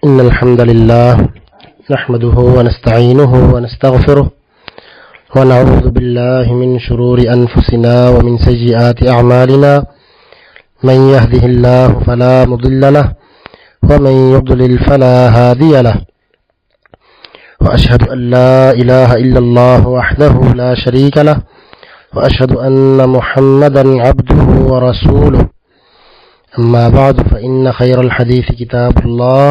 إن الحمد لله نحمده ونستعينه ونستغفره ونعوذ بالله من شرور أنفسنا ومن سيئات أعمالنا من يهده الله فلا مضل له ومن يضلل فلا هادي له وأشهد أن لا إله إلا الله وحده لا شريك له وأشهد أن محمدا عبده ورسوله أما بعد فإن خير الحديث كتاب الله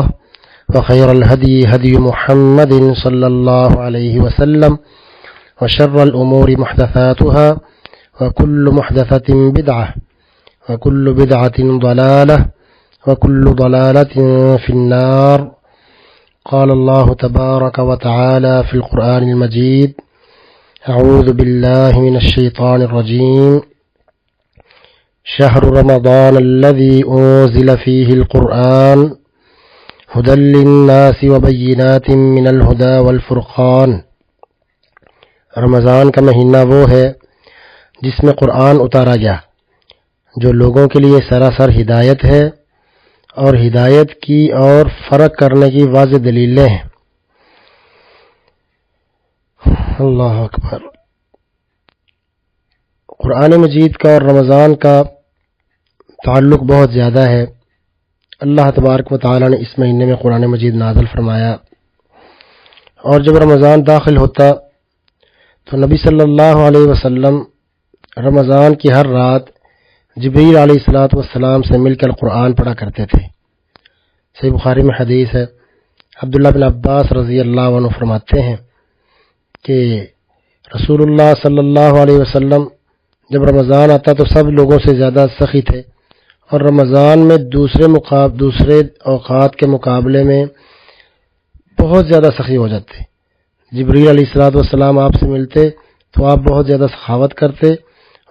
وخير الهدي هدي محمد صلى الله عليه وسلم وشر الأمور محدثاتها وكل محدثة بدعة وكل بدعة ضلالة وكل ضلالة في النار. قال الله تبارك وتعالى في القرآن المجيد: أعوذ بالله من الشيطان الرجيم. شهر رمضان الذي أنزل فيه القرآن هدى للناس وبينات من الهدى والفرقان. رمضان کا مہینہ وہ ہے جس میں قرآن اتارا گیا، جو لوگوں کے لیے سراسر ہدایت ہے اور ہدایت کی اور فرق کرنے کی واضح دلیلیں ہیں۔ اللہ اکبر۔ قرآن مجید کا اور رمضان کا تعلق بہت زیادہ ہے۔ اللہ تبارک و تعالی نے اس مہینے میں قرآن مجید نازل فرمایا، اور جب رمضان داخل ہوتا تو نبی صلی اللہ علیہ وسلم رمضان کی ہر رات جبریل علیہ السلام سے مل کر قرآن پڑھا کرتے تھے۔ صحیح بخاری میں حدیث ہے، عبداللہ بن عباس رضی اللہ عنہ فرماتے ہیں کہ رسول اللہ صلی اللہ علیہ وسلم جب رمضان آتا تو سب لوگوں سے زیادہ سخی تھے، اور رمضان میں دوسرے اوقات کے مقابلے میں بہت زیادہ سخی ہو جاتے۔ جبریل علیہ السلام آپ سے ملتے تو آپ بہت زیادہ سخاوت کرتے۔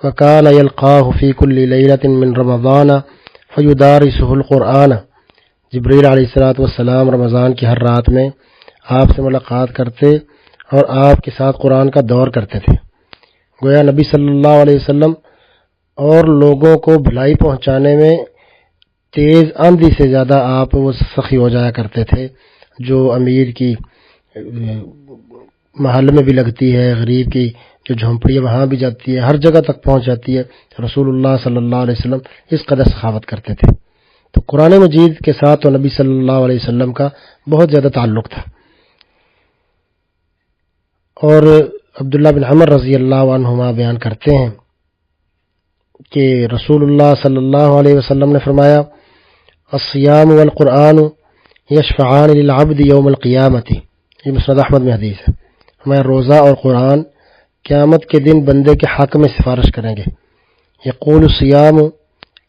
وَكَانَ يَلْقَاهُ فِي كُلِّ لَيْلَةٍ مِّن رَمَضَانَ فَيُدَارِسُهُ الْقُرْآنَ۔ جبریل علیہ السلام رمضان کی ہر رات میں آپ سے ملاقات کرتے اور آپ کے ساتھ قرآن کا دور کرتے تھے۔ گویا نبی صلی اللہ علیہ وسلم اور لوگوں کو بھلائی پہنچانے میں تیز آندھی سے زیادہ آپ وہ سخی ہو جایا کرتے تھے، جو امیر کی محل میں بھی لگتی ہے، غریب کی جو جھونپڑی ہے وہاں بھی جاتی ہے، ہر جگہ تک پہنچ جاتی ہے۔ رسول اللہ صلی اللہ علیہ وسلم اس قدر سخاوت کرتے تھے۔ تو قرآن مجید کے ساتھ تو نبی صلی اللہ علیہ وسلم کا بہت زیادہ تعلق تھا۔ اور عبداللہ بن عمر رضی اللہ عنہما بیان کرتے ہیں کہ رسول اللہ صلی اللہ علیہ وسلم نے فرمایا: الصیام والقرآن یشفعان للعبد یوم القیامت۔ یہ مسند احمد میں حدیث ہے۔ ہمارا روزہ اور قرآن قیامت کے دن بندے کے حق میں سفارش کریں گے۔ یقول الصیام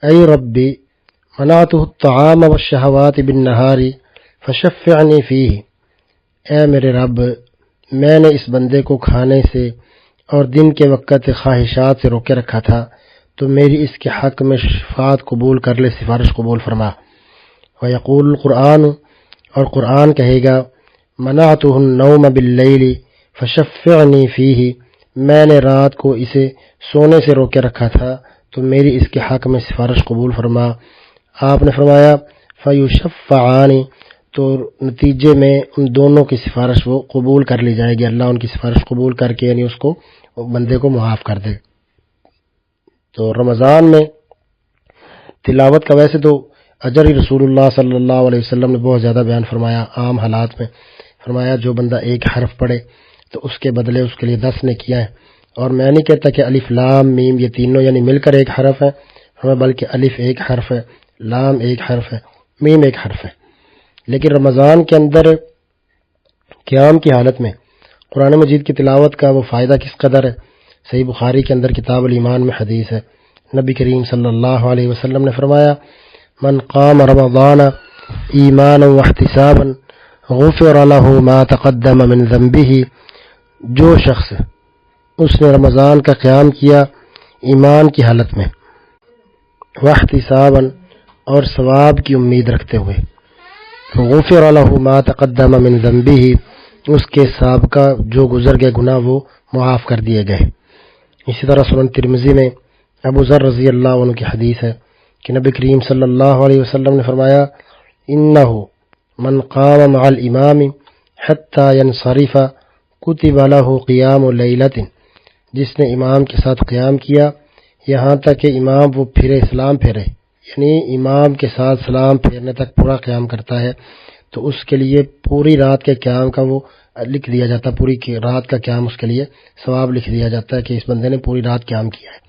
ای ربی منعته الطعام والشہوات بالنہار فشفعنی فیہ۔ اے میرے رب، میں نے اس بندے کو کھانے سے اور دن کے وقت خواہشات سے روکے رکھا تھا، تو میری اس کے حق میں شفاعت قبول کر لے، سفارش قبول فرما۔ ویقول القرآن، اور قرآن کہے گا: منعته النوم باللیل فشفعنی فیہ۔ میں نے رات کو اسے سونے سے روکے رکھا تھا، تو میری اس کے حق میں سفارش قبول فرما۔ آپ نے فرمایا: فیشفعان، تو نتیجے میں ان دونوں کی سفارش وہ قبول کر لی جائے گی، اللہ ان کی سفارش قبول کر کے یعنی اس کو بندے کو معاف کر دے۔ تو رمضان میں تلاوت کا ویسے تو اجر ہی رسول اللہ صلی اللہ علیہ وسلم نے بہت زیادہ بیان فرمایا۔ عام حالات میں فرمایا جو بندہ ایک حرف پڑھے تو اس کے بدلے اس کے لیے 10 نے کیا ہے۔ اور میں نہیں کہتا کہ الف لام میم یہ تینوں یعنی مل کر ایک حرف ہے، بلکہ الف ایک حرف ہے، لام ایک حرف ہے، میم ایک حرف ہے۔ لیکن رمضان کے اندر قیام کی حالت میں قرآن مجید کی تلاوت کا وہ فائدہ کس قدر ہے۔ صحیح بخاری کے اندر کتاب الایمان میں حدیث ہے، نبی کریم صلی اللہ علیہ وسلم نے فرمایا: من قام رمضان ایمانا واحتسابا غفر له ما تقدم من ذنبه۔ جو شخص اس نے رمضان کا قیام کیا ایمان کی حالت میں، واحتسابا، اور ثواب کی امید رکھتے ہوئے، غفر له ما تقدم من ذنبه، اس کے سابقہ جو گزر گئے گناہ وہ معاف کر دیے گئے۔ اسی طرح سنن ترمذی میں ابو ذر رضی اللہ عنہ کی حدیث ہے کہ نبی کریم صلی اللہ علیہ وسلم نے فرمایا: انہ من قام مع الامام حتى ينصرف كتب له قیام لیلۃ، جس نے امام کے ساتھ قیام کیا یہاں تک کہ امام وہ پھرے، سلام پھیرے، یعنی امام کے ساتھ سلام پھیرنے تک پورا قیام کرتا ہے، تو اس کے لیے پوری رات کے قیام کا وہ لکھ دیا جاتا ہے، پوری رات کا قیام اس کے لیے ثواب لکھ دیا جاتا ہے کہ اس بندے نے پوری رات قیام کیا ہے۔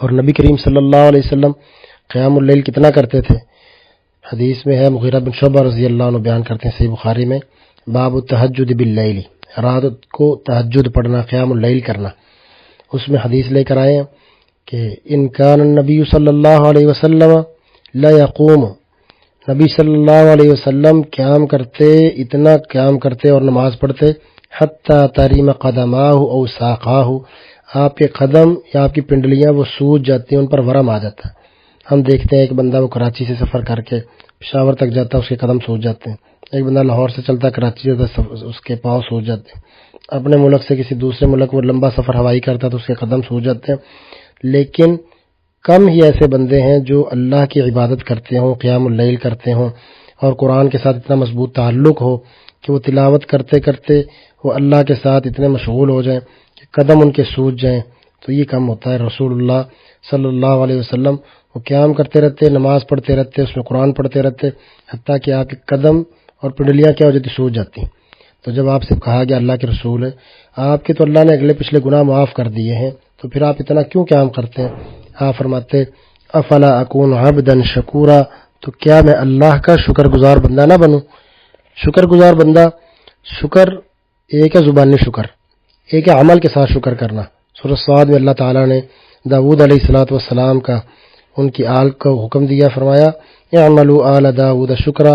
اور نبی کریم صلی اللہ علیہ وسلم قیام اللیل کتنا کرتے تھے؟ حدیث میں ہے، مغیرہ بن شعبہ رضی اللہ عنہ بیان کرتے ہیں صحیح بخاری میں، باب التہجد باللیل، رات کو تہجد پڑھنا، قیام اللیل کرنا۔ اس میں حدیث لے کر آئے ہیں کہ ان کان النبی صلی اللہ علیہ وسلم لا یقوم، نبی صلی اللہ علیہ وسلم قیام کرتے، اتنا قیام کرتے اور نماز پڑھتے، حتی تریم قدماہ او ساقاہ، آپ کے قدم یا آپ کی پنڈلیاں وہ سوج جاتی ہیں، ان پر ورم آ جاتا ہے۔ ہم دیکھتے ہیں ایک بندہ وہ کراچی سے سفر کر کے پشاور تک جاتا ہے، اس کے قدم سوج جاتے ہیں۔ ایک بندہ لاہور سے چلتا ہے کراچی جاتا ہے، اس کے پاؤں سوج جاتے ہیں۔ اپنے ملک سے کسی دوسرے ملک وہ لمبا سفر ہوائی کرتا ہے تو اس کے قدم سوج جاتے ہیں۔ لیکن کم ہی ایسے بندے ہیں جو اللہ کی عبادت کرتے ہوں، قیام اللیل کرتے ہوں، اور قرآن کے ساتھ اتنا مضبوط تعلق ہو کہ وہ تلاوت کرتے کرتے وہ اللہ کے ساتھ اتنے مشغول ہو جائیں کہ قدم ان کے سوج جائیں، تو یہ کم ہوتا ہے۔ رسول اللہ صلی اللہ علیہ وسلم وہ قیام کرتے رہتے، نماز پڑھتے رہتے، اس میں قرآن پڑھتے رہتے، حتیٰ کہ آپ کے قدم اور پنڈلیاں کیا ہو جاتی، سوج جاتی۔ تو جب آپ سے کہا گیا اللہ کے رسول ہے، آپ کے تو اللہ نے اگلے پچھلے گناہ معاف کر دیے ہیں، تو پھر آپ اتنا کیوں قیام کرتے ہیں؟ آپ فرماتے افلا اکون عبدا شکورا، تو کیا میں اللہ کا شکر گزار بندہ نہ بنوں؟ شکر گزار بندہ، شکر ایک ہے زبانی شکر، ایک ہے عمل کے ساتھ شکر کرنا۔ سورۃ صاد میں اللہ تعالیٰ نے داؤد علیہ الصلوۃ والسلام کا، ان کی آل کو حکم دیا، فرمایا اعملوا آل داؤد شکرا،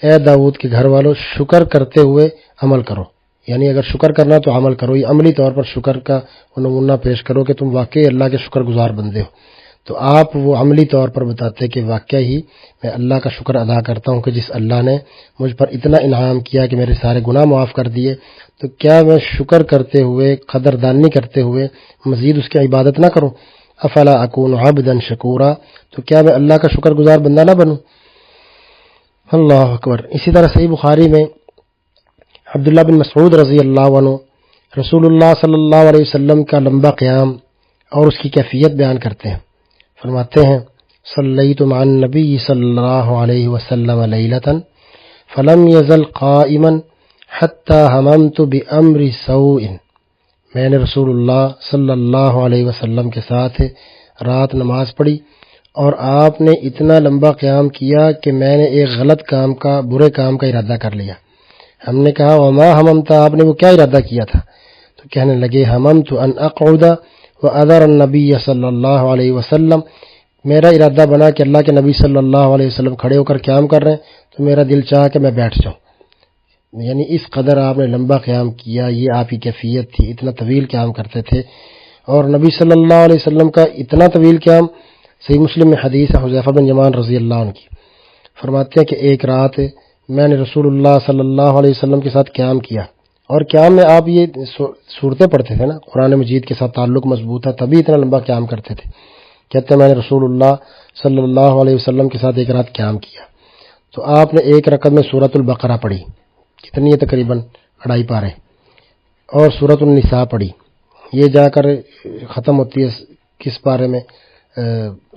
اے داؤد کے گھر والوں شکر کرتے ہوئے عمل کرو، یعنی اگر شکر کرنا تو عمل کرو، یہ عملی طور پر شکر کا نمونہ پیش کرو کہ تم واقعی اللہ کے شکر گزار بندے ہو۔ تو آپ وہ عملی طور پر بتاتے کہ واقعی ہی میں اللہ کا شکر ادا کرتا ہوں کہ جس اللہ نے مجھ پر اتنا انعام کیا کہ میرے سارے گناہ معاف کر دیے، تو کیا میں شکر کرتے ہوئے، قدردانی کرتے ہوئے مزید اس کی عبادت نہ کروں؟ افلا اکون عبدا شکورا، تو کیا میں اللہ کا شکر گزار بندہ نہ بنوں؟ اللہ اکبر۔ اسی طرح صحیح بخاری میں عبداللہ بن مسعود رضی اللہ عنہ رسول اللہ صلی اللہ علیہ وسلم کا لمبا قیام اور اس کی کیفیت بیان کرتے ہیں، فرماتے ہیں صلیت مع النبی صلی اللہ علیہ وسلم لیلۃ فلم یزل قائما حتی ہممت بامر سوء، میں نے رسول اللہ صلی اللہ علیہ وسلم کے ساتھ رات نماز پڑھی اور آپ نے اتنا لمبا قیام کیا کہ میں نے ایک غلط کام کا، برے کام کا ارادہ کر لیا۔ ہم نے کہا وما ہممتا، آپ نے وہ کیا ارادہ کیا تھا؟ تو کہنے لگے ہممت ان اقعد واذر النبی صلی اللہ علیہ وسلم، میرا ارادہ بنا کہ اللہ کے نبی صلی اللہ علیہ وسلم کھڑے ہو کر قیام کر رہے ہیں تو میرا دل چاہا کہ میں بیٹھ جاؤں۔ یعنی اس قدر آپ نے لمبا قیام کیا، یہ آپ کی کیفیت تھی، اتنا طویل قیام کرتے تھے۔ اور نبی صلی اللہ علیہ وسلم کا اتنا طویل قیام، صحیح مسلم میں حدیث ہے حذیفہ بن یمان رضی اللہ عنہ کی، فرماتے ہیں کہ ایک رات میں نے رسول اللہ صلی اللہ علیہ وسلم کے ساتھ قیام کیا، اور قیام میں آپ یہ صورتیں پڑھتے تھے نا، قرآن مجید کے ساتھ تعلق مضبوط ہے تبھی اتنا لمبا قیام کرتے تھے۔ کہتے ہیں میں نے رسول اللہ صلی اللہ علیہ وسلم کے ساتھ ایک رات قیام کیا تو آپ نے ایک رکعت میں سورۃ البقرہ پڑھی، کتنی ہے تقریباً 2.5 پارے، اور سورۃ النساء پڑھی، یہ جا کر ختم ہوتی ہے کس پارے میں؟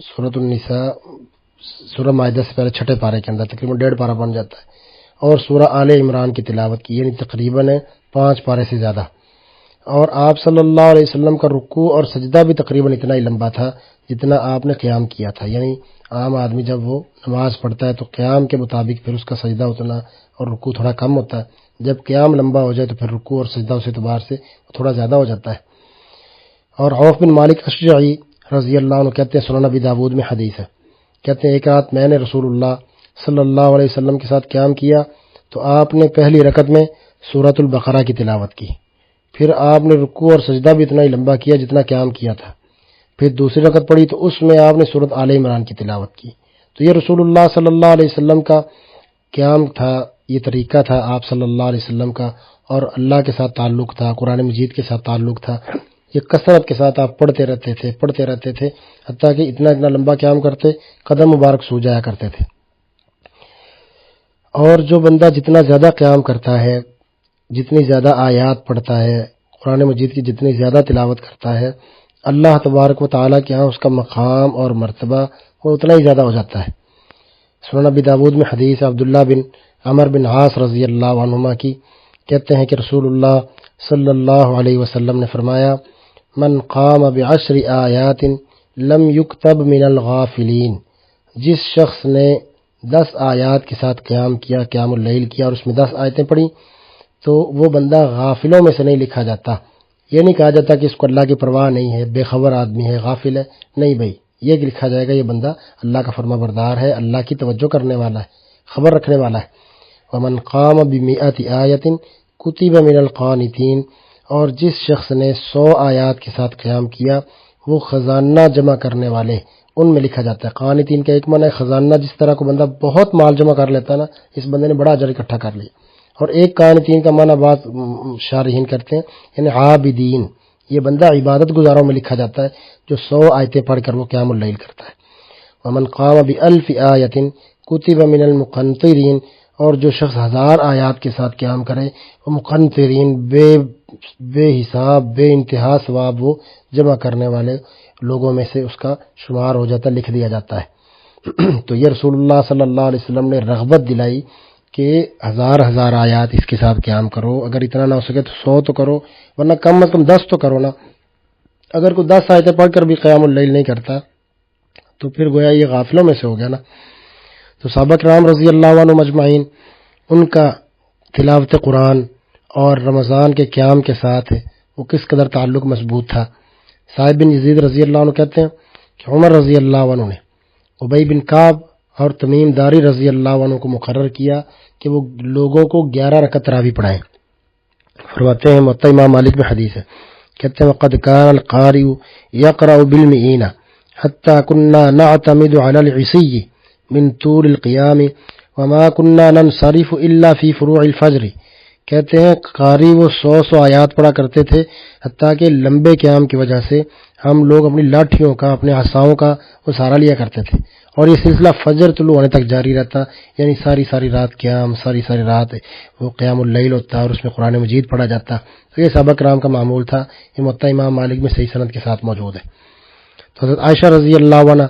سورۃ النساء سورہ مائدہ سے پہلے 6 پارے کے اندر، تقریباً 1.5 پارہ بن جاتا ہے، اور سورہ آل عمران کی تلاوت کی، یعنی تقریباً 5 پارے سے زیادہ۔ اور آپ صلی اللہ علیہ وسلم کا رکوع اور سجدہ بھی تقریباً اتنا ہی لمبا تھا جتنا آپ نے قیام کیا تھا۔ یعنی عام آدمی جب وہ نماز پڑھتا ہے تو قیام کے مطابق پھر اس کا سجدہ اتنا اور رکوع تھوڑا کم ہوتا ہے، جب قیام لمبا ہو جائے تو پھر رکوع اور سجدہ اس اعتبار سے تھوڑا زیادہ ہو جاتا ہے۔ اور عوف بن مالک اشجعی رضی اللہ عنہ کہتے ہیں، سنن نبی داود میں حدیث ہے، کہتے ہیں ایک رات میں نے رسول اللہ صلی اللہ علیہ وسلم کے ساتھ قیام کیا تو آپ نے پہلی رکعت میں سورۃ البقرہ کی تلاوت کی، پھر آپ نے رکوع اور سجدہ بھی اتنا ہی لمبا کیا جتنا قیام کیا تھا، پھر دوسری رکعت پڑھی تو اس میں آپ نے سورۃ آل عمران کی تلاوت کی۔ تو یہ رسول اللہ صلی اللہ علیہ وسلم کا قیام تھا، یہ طریقہ تھا آپ صلی اللہ علیہ وسلم کا، اور اللہ کے ساتھ تعلق تھا، قرآن مجید کے ساتھ تعلق تھا، یہ کثرت کے ساتھ آپ پڑھتے رہتے تھے حتیٰ کہ اتنا لمبا قیام کرتے قدم مبارک سو جایا کرتے تھے۔ اور جو بندہ جتنا زیادہ قیام کرتا ہے، جتنی زیادہ آیات پڑھتا ہے، قرآن مجید کی جتنی زیادہ تلاوت کرتا ہے، اللہ تبارک و تعالیٰ کے ہاں اس کا مقام اور مرتبہ وہ اتنا ہی زیادہ ہو جاتا ہے۔ سنن ابی داود میں حدیث عبداللہ بن عمر بن عاص رضی اللہ عنہما کی، کہتے ہیں کہ رسول اللہ صلی اللہ علیہ وسلم نے فرمایا، من قام بعشر آیات لم یکتب من الغافلین، جس شخص نے 10 آیات کے ساتھ قیام کیا، قیام اللیل کیا، اور اس میں 10 آیتیں پڑھی، تو وہ بندہ غافلوں میں سے نہیں لکھا جاتا۔ یہ نہیں کہا جاتا کہ اس کو اللہ کی پرواہ نہیں ہے، بے خبر آدمی ہے، غافل ہے، نہیں بھائی، یہ لکھا جائے گا یہ بندہ اللہ کا فرما بردار ہے، اللہ کی توجہ کرنے والا ہے، خبر رکھنے والا ہے۔ ومن قام بمئۃ آیۃ کتب من القانتین، اور جس شخص نے 100 آیات کے ساتھ قیام کیا وہ خزانہ جمع کرنے والے ان میں لکھا جاتا ہے۔ قانتین کا ایک معنی ہے خزانہ، جس طرح کو بندہ بہت مال جمع کر لیتا ہے نا، اس بندے نے بڑا اجر اکٹھا کر لیا۔ اور ایک قانتین کا معنی بعض شارحین کرتے ہیں یعنی عابدین، یہ بندہ عبادت گزاروں میں لکھا جاتا ہے جو 100 آیتیں پڑھ کر وہ قیام اللیل کرتا ہے۔ ومن قام بألف آیۃ کتب من المقنطرین، اور جو شخص 1000 آیات کے ساتھ قیام کرے وہ مقنطرین، بے حساب بے انتہا ثواب وہ جمع کرنے والے لوگوں میں سے اس کا شمار ہو جاتا ہے، لکھ دیا جاتا ہے۔ تو یہ رسول اللہ صلی اللہ علیہ وسلم نے رغبت دلائی کہ 1000 آیات اس کے ساتھ قیام کرو، اگر اتنا نہ ہو سکے تو 100 تو کرو، ورنہ کم از کم 10 تو کرو نا۔ اگر کوئی 10 آیتیں پڑھ کر بھی قیام اللیل نہیں کرتا تو پھر گویا یہ غافلوں میں سے ہو گیا نا۔ تو صحابہ کرام رضی اللہ عنہ مجمعین، ان کا تلاوت قرآن اور رمضان کے قیام کے ساتھ وہ کس قدر تعلق مضبوط تھا۔ صاحب بن یزید رضی اللہ عنہ کہتے ہیں کہ عمر رضی اللہ عنہ نے ابی بن کعب اور تمیم داری رضی اللہ عنہ کو مقرر کیا کہ وہ لوگوں کو 11 رکعت تراویح پڑھائیں۔ فرماتے ہیں موطا امام مالک میں حدیث ہے، کہتے ہیں وقد كان القارئ يقرأ بالمئین حتى كنا نعتمد على العصي من طول القیام وما كنا ننصرف الا في فروع الفجر، کہتے ہیں قاری وہ 100 آیات پڑھا کرتے تھے، حتیٰ کہ لمبے قیام کی وجہ سے ہم لوگ اپنی لاٹھیوں کا، اپنے عصاؤں کا وہ سہارا لیا کرتے تھے، اور یہ سلسلہ فجر طلوع ہونے تک جاری رہتا، یعنی ساری رات قیام، ساری رات وہ قیام اللیل ہوتا اور اس میں قرآن مجید پڑھا جاتا۔ تو یہ صحابہ کرام کا معمول تھا، یہ موطا امام مالک میں صحیح سند کے ساتھ موجود ہے۔ تو حضرت عائشہ رضی اللہ عنہ،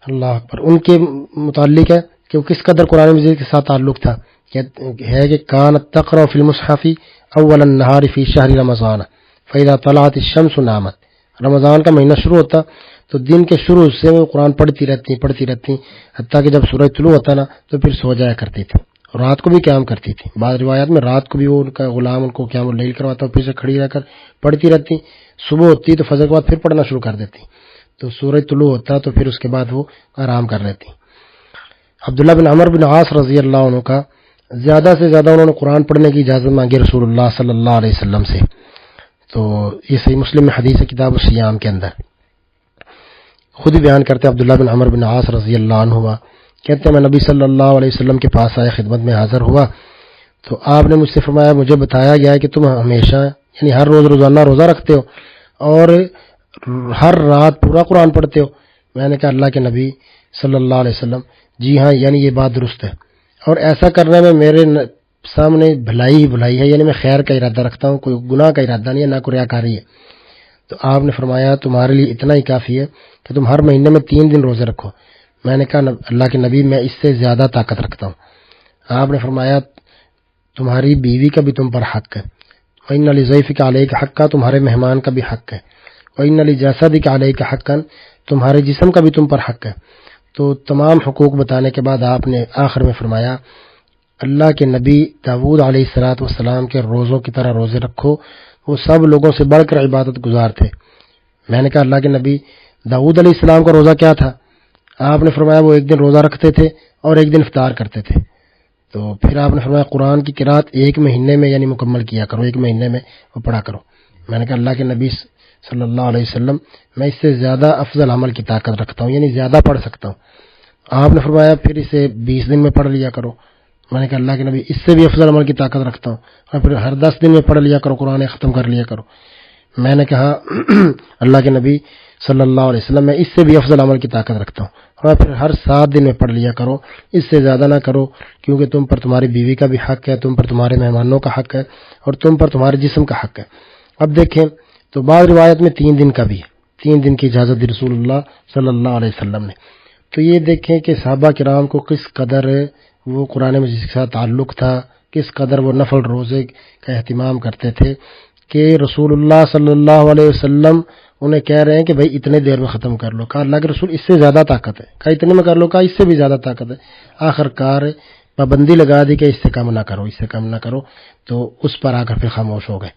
اللہ اکبر، ان کے متعلق ہے کہ وہ کس قدر قرآن مجید کے ساتھ تعلق تھا، ہے کہ کانت تقرأ فی المصحف اول النہار فی شہر رمضان فاذا طلعت الشمس نامت، رمضان کا مہینہ شروع ہوتا تو دن کے شروع سے وہ قرآن پڑھتی رہتی حتیٰ کہ جب سورج طلوع ہوتا نا تو پھر سو جایا کرتی تھی، اور رات کو بھی قیام کرتی تھی۔ بعض روایات میں رات کو بھی وہ ان کا غلام ان کو قیام اللیل کرواتا، پھر سے کھڑی رہ کر پڑھتی رہتی، صبح ہوتی تو فجر کے بعد پھر پڑھنا شروع کر دیتی، تو سورج طلوع ہوتا تو پھر اس کے بعد وہ آرام کر لیتی۔ عبداللہ بن عمر بن عاص رضی اللہ عنہ کا زیادہ سے زیادہ انہوں نے قرآن پڑھنے کی اجازت مانگی رسول اللہ صلی اللہ علیہ وسلم سے، تو یہ صحیح مسلم میں حدیث ہے کتاب الصیام کے اندر۔ خود ہی بیان کرتے ہیں عبداللہ بن عمر بن عاص رضی اللہ عنہ، کہتے ہیں میں نبی صلی اللہ علیہ وسلم کے پاس آئے، خدمت میں حاضر ہوا تو آپ نے مجھ سے فرمایا مجھے بتایا گیا ہے کہ تم ہمیشہ یعنی ہر روز روزانہ روزہ رکھتے ہو اور ہر رات پورا قرآن پڑھتے ہو۔ میں نے کہا اللہ کے نبی صلی اللہ علیہ وسلم جی ہاں، یعنی یہ بات درست ہے، اور ایسا کرنے میں میرے سامنے بھلائی ہے، یعنی میں خیر کا ارادہ رکھتا ہوں، کوئی گناہ کا ارادہ نہیں ہے، نہ کوئی ریاکاری ہے۔ تو آپ نے فرمایا تمہارے لیے اتنا ہی کافی ہے کہ تم ہر مہینے میں 3 دن روزے رکھو۔ میں نے کہا اللہ کے نبی میں اس سے زیادہ طاقت رکھتا ہوں۔ آپ نے فرمایا تمہاری بیوی کا بھی تم پر حق ہے، وَإِنَّ لِضَيْفِكَ عَلَيْكَ حَقًّا، تمہارے مہمان کا بھی حق ہے، وَإِنَّ لِجَسَدِكَ عَلَيْكَ حَقًّا، تمہارے جسم کا بھی تم پر حق ہے۔ تو تمام حقوق بتانے کے بعد آپ نے آخر میں فرمایا اللہ کے نبی داؤد علیہ السلام کے روزوں کی طرح روزے رکھو، وہ سب لوگوں سے بڑھ کر عبادت گزار تھے۔ میں نے کہا اللہ کے نبی داؤد علیہ السلام کا روزہ کیا تھا؟ آپ نے فرمایا وہ ایک دن روزہ رکھتے تھے اور ایک دن افطار کرتے تھے۔ تو پھر آپ نے فرمایا قرآن کی قرات 1 مہینے میں یعنی مکمل کیا کرو، 1 مہینے میں وہ پڑھا کرو۔ میں نے کہا اللہ کے نبی صلی اللہ علیہ وسلم میں اس سے زیادہ افضل عمل کی طاقت رکھتا ہوں، یعنی زیادہ پڑھ سکتا ہوں۔ آپ نے فرمایا پھر اسے 20 دن میں پڑھ لیا کرو۔ میں نے کہا اللہ کے نبی اس سے بھی افضل عمل کی طاقت رکھتا ہوں، اور پھر ہر 10 دن میں پڑھ لیا کرو، قرآن ختم کر لیا کرو۔ میں نے کہا اللہ کے نبی صلی اللہ علیہ وسلم میں اس سے بھی افضل عمل کی طاقت رکھتا ہوں، اور پھر ہر 7 دن میں پڑھ لیا کرو، اس سے زیادہ نہ کرو، کیونکہ تم پر تمہاری بیوی کا بھی حق ہے، تم پر تمہارے مہمانوں کا حق ہے، اور تم پر تمہارے جسم کا حق ہے۔ اب دیکھیں تو بعض روایت میں 3 دن کا بھی ہے، 3 دن کی اجازت دی رسول اللہ صلی اللہ علیہ وسلم نے۔ تو یہ دیکھیں کہ صحابہ کرام کو کس قدر وہ قرآن مجید کے ساتھ تعلق تھا، کس قدر وہ نفل روزے کا اہتمام کرتے تھے، کہ رسول اللہ صلی اللہ علیہ وسلم انہیں کہہ رہے ہیں کہ بھائی اتنے دیر میں ختم کر لو، کہا اللہ کے رسول اس سے زیادہ طاقت ہے، کہا اتنے میں کر لو، کہا اس سے بھی زیادہ طاقت ہے، آخر کار پابندی لگا دی کہ اس سے کم نہ کرو، اس سے کم نہ کرو، تو اس پر آ کر پھر خاموش ہو گئے۔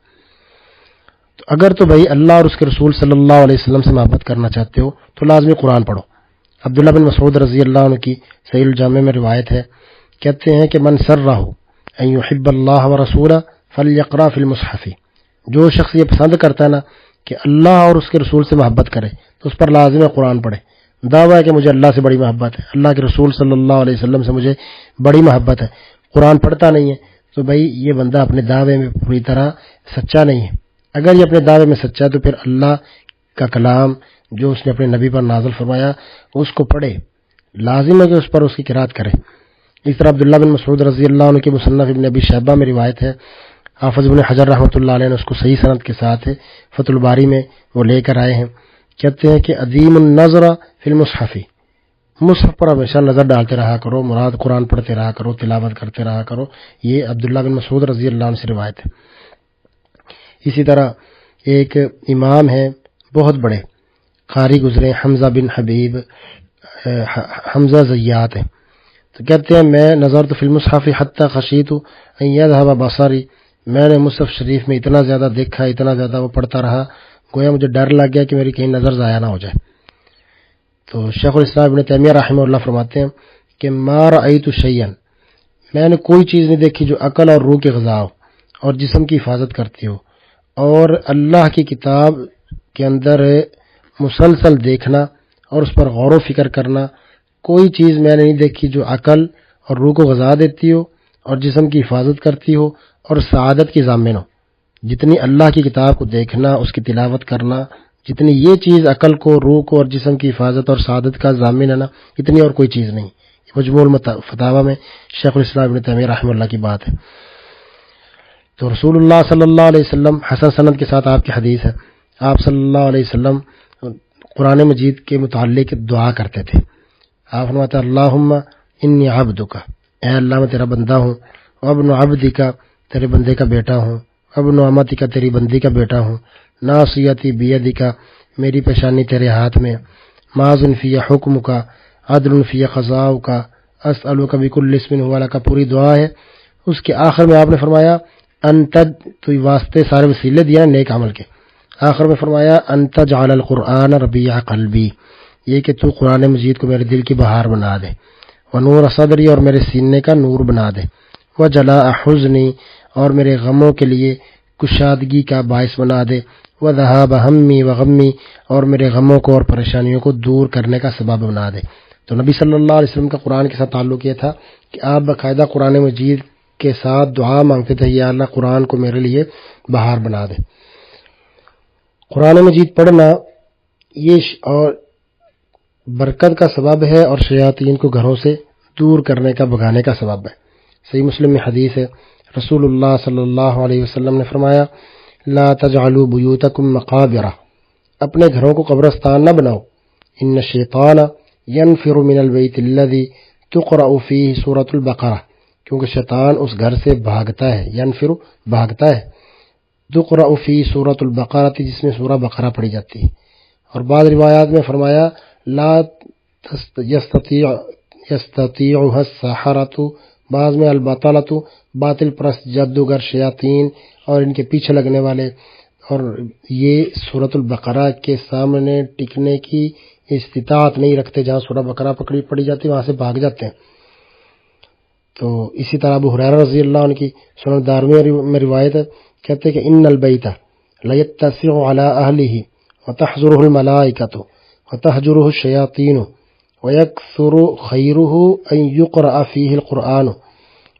تو اگر تو بھائی اللہ اور اس کے رسول صلی اللہ علیہ وسلم سے محبت کرنا چاہتے ہو تو لازمی قرآن پڑھو۔ عبداللہ بن مسعود رضی اللہ عنہ کی صحیح الجامع میں روایت ہے، کہتے ہیں کہ من سرہ ان یحب اللہ ورسولہ فلیقرأ فی المصحف، جو شخص یہ پسند کرتا ہے نا کہ اللہ اور اس کے رسول سے محبت کرے تو اس پر لازم ہے قرآن پڑھے۔ دعویٰ ہے کہ مجھے اللہ سے بڑی محبت ہے، اللہ کے رسول صلی اللہ علیہ وسلم سے مجھے بڑی محبت ہے، قرآن پڑھتا نہیں ہے، تو بھائی یہ بندہ اپنے دعوے میں پوری طرح سچا نہیں ہے۔ اگر یہ اپنے دعوے میں سچا ہے تو پھر اللہ کا کلام جو اس نے اپنے نبی پر نازل فرمایا اس کو پڑھے، لازم ہے کہ اس پر اس کی قرات کرے۔ اس طرح عبداللہ بن مسعود رضی اللہ عنہ کی مصنف ابن ابی شیبہ میں روایت ہے، حافظ ابن حجر رحمۃ اللہ علیہ نے اس کو صحیح سند کے ساتھ فتح الباری میں وہ لے کر آئے ہیں، کہتے ہیں کہ عظیم النظر فی المصحف، مصحف پر ہمیشہ نظر ڈالتے رہا کرو، مراد قرآن پڑھتے رہا کرو، تلاوت کرتے رہا کرو۔ یہ عبداللہ بن مسعود رضی اللہ عنہ سے روایت ہے۔ اسی طرح ایک امام ہیں بہت بڑے قاری گزرے، حمزہ بن حبیب، حمزہ زیات ہیں، تو کہتے ہیں میں نظرت فی المصحف حتی خشیت ان یذهب بصری، میں نے مصحف شریف میں اتنا زیادہ دیکھا، اتنا زیادہ وہ پڑھتا رہا، گویا مجھے ڈر لگ گیا کہ میری کہیں نظر ضائع نہ ہو جائے۔ تو شیخ الاسلام ابن تیمیہ رحمہ اللہ فرماتے ہیں کہ ما رأیت شیئا، میں نے کوئی چیز نہیں دیکھی جو عقل اور روح کی غذا ہو اور جسم کی حفاظت کرتی ہو، اور اللہ کی کتاب کے اندر مسلسل دیکھنا اور اس پر غور و فکر کرنا، کوئی چیز میں نے نہیں دیکھی جو عقل اور روح کو غذا دیتی ہو اور جسم کی حفاظت کرتی ہو اور سعادت کی ضامن ہو۔ جتنی اللہ کی کتاب کو دیکھنا، اس کی تلاوت کرنا، جتنی یہ چیز عقل کو، روح کو اور جسم کی حفاظت اور سعادت کا ضامن ہے نا، اتنی اور کوئی چیز نہیں۔ مجموع الفتاوی میں شیخ الاسلام ابن تیمیہ رحمہ اللہ کی بات ہے۔ تو رسول اللہ صلی اللہ علیہ وسلم، حسن سند کے ساتھ آپ کی حدیث ہے، آپ صلی اللہ علیہ وسلم قرآن مجید کے متعلق دعا کرتے تھے۔ آپ فرماتے اللہم انی عبدک، اے اللہ میں تیرا بندہ ہوں، وابن عبدک، تیرے بندے کا بیٹا ہوں، ابن امتک، تیری بندی کا بیٹا ہوں، ناصیتی بیدک، میری پیشانی تیرے ہاتھ میں، ماض فی حکمک، عدل فی قضاؤک، اسألک بکل اسم هو لک، پوری دعا ہے۔ اس کے آخر میں آپ نے فرمایا انت، تو واسطے سارے وسیلے دیا نیک عمل کے، آخر میں فرمایا انت جعل القرآن ربیع قلبی، یہ کہ تو قرآن مجید کو میرے دل کی بہار بنا دے، ونور صدری، اور میرے سینے کا نور بنا دے، وجلاء حزنی، اور میرے غموں کے لیے کشادگی کا باعث بنا دے، وذهاب ہمی وغمی، اور میرے غموں کو اور پریشانیوں کو دور کرنے کا سبب بنا دے۔ تو نبی صلی اللہ علیہ وسلم کا قرآن کے ساتھ تعلق یہ تھا کہ آپ باقاعدہ قرآن مجید کے ساتھ دعا مانگتے تھے، یا اللہ قرآن کو میرے لیے بہار بنا دے۔ قرآن مجید پڑھنا یہ اور برکت کا سبب ہے اور شیاطین کو گھروں سے دور کرنے کا، بھگانے کا سبب ہے۔ صحیح مسلم میں حدیث ہے، رسول اللہ صلی اللہ علیہ وسلم نے فرمایا لا تجعلوا بیوتکم مقابر، اپنے گھروں کو قبرستان نہ بناؤ، ان الشیطان ینفر من البیت الذی تقرأ فیہ سورۃ البقرہ، کیونکہ شیطان اس گھر سے بھاگتا ہے، ینفر بھاگتا ہے، تقرأ فی سورۃ البقرہ، جس میں سورہ بقرہ پڑھی جاتی ہے۔ اور بعض روایات میں فرمایا لا یستطیعها السحرۃ، بعض میں البطلۃ، باطل پرست جادوگر، شیاطین اور ان کے پیچھے لگنے والے، اور یہ سورۃ البقرہ کے سامنے ٹکنے کی استطاعت نہیں رکھتے، جہاں سورہ بقرہ پڑھی جاتی ہے وہاں سے بھاگ جاتے ہیں۔ تو اسی طرح ابو ہریرہ رضی اللہ عنہ کی سنن دارمی میں روایت ہے، کہتے ہیں کہ ان البیت لیتسع علی اہلہ وتحضرہ الملائکۃ وتہجرہ الشیاطین ویکثر خیرہ ان یقرأ فیہ القرآن،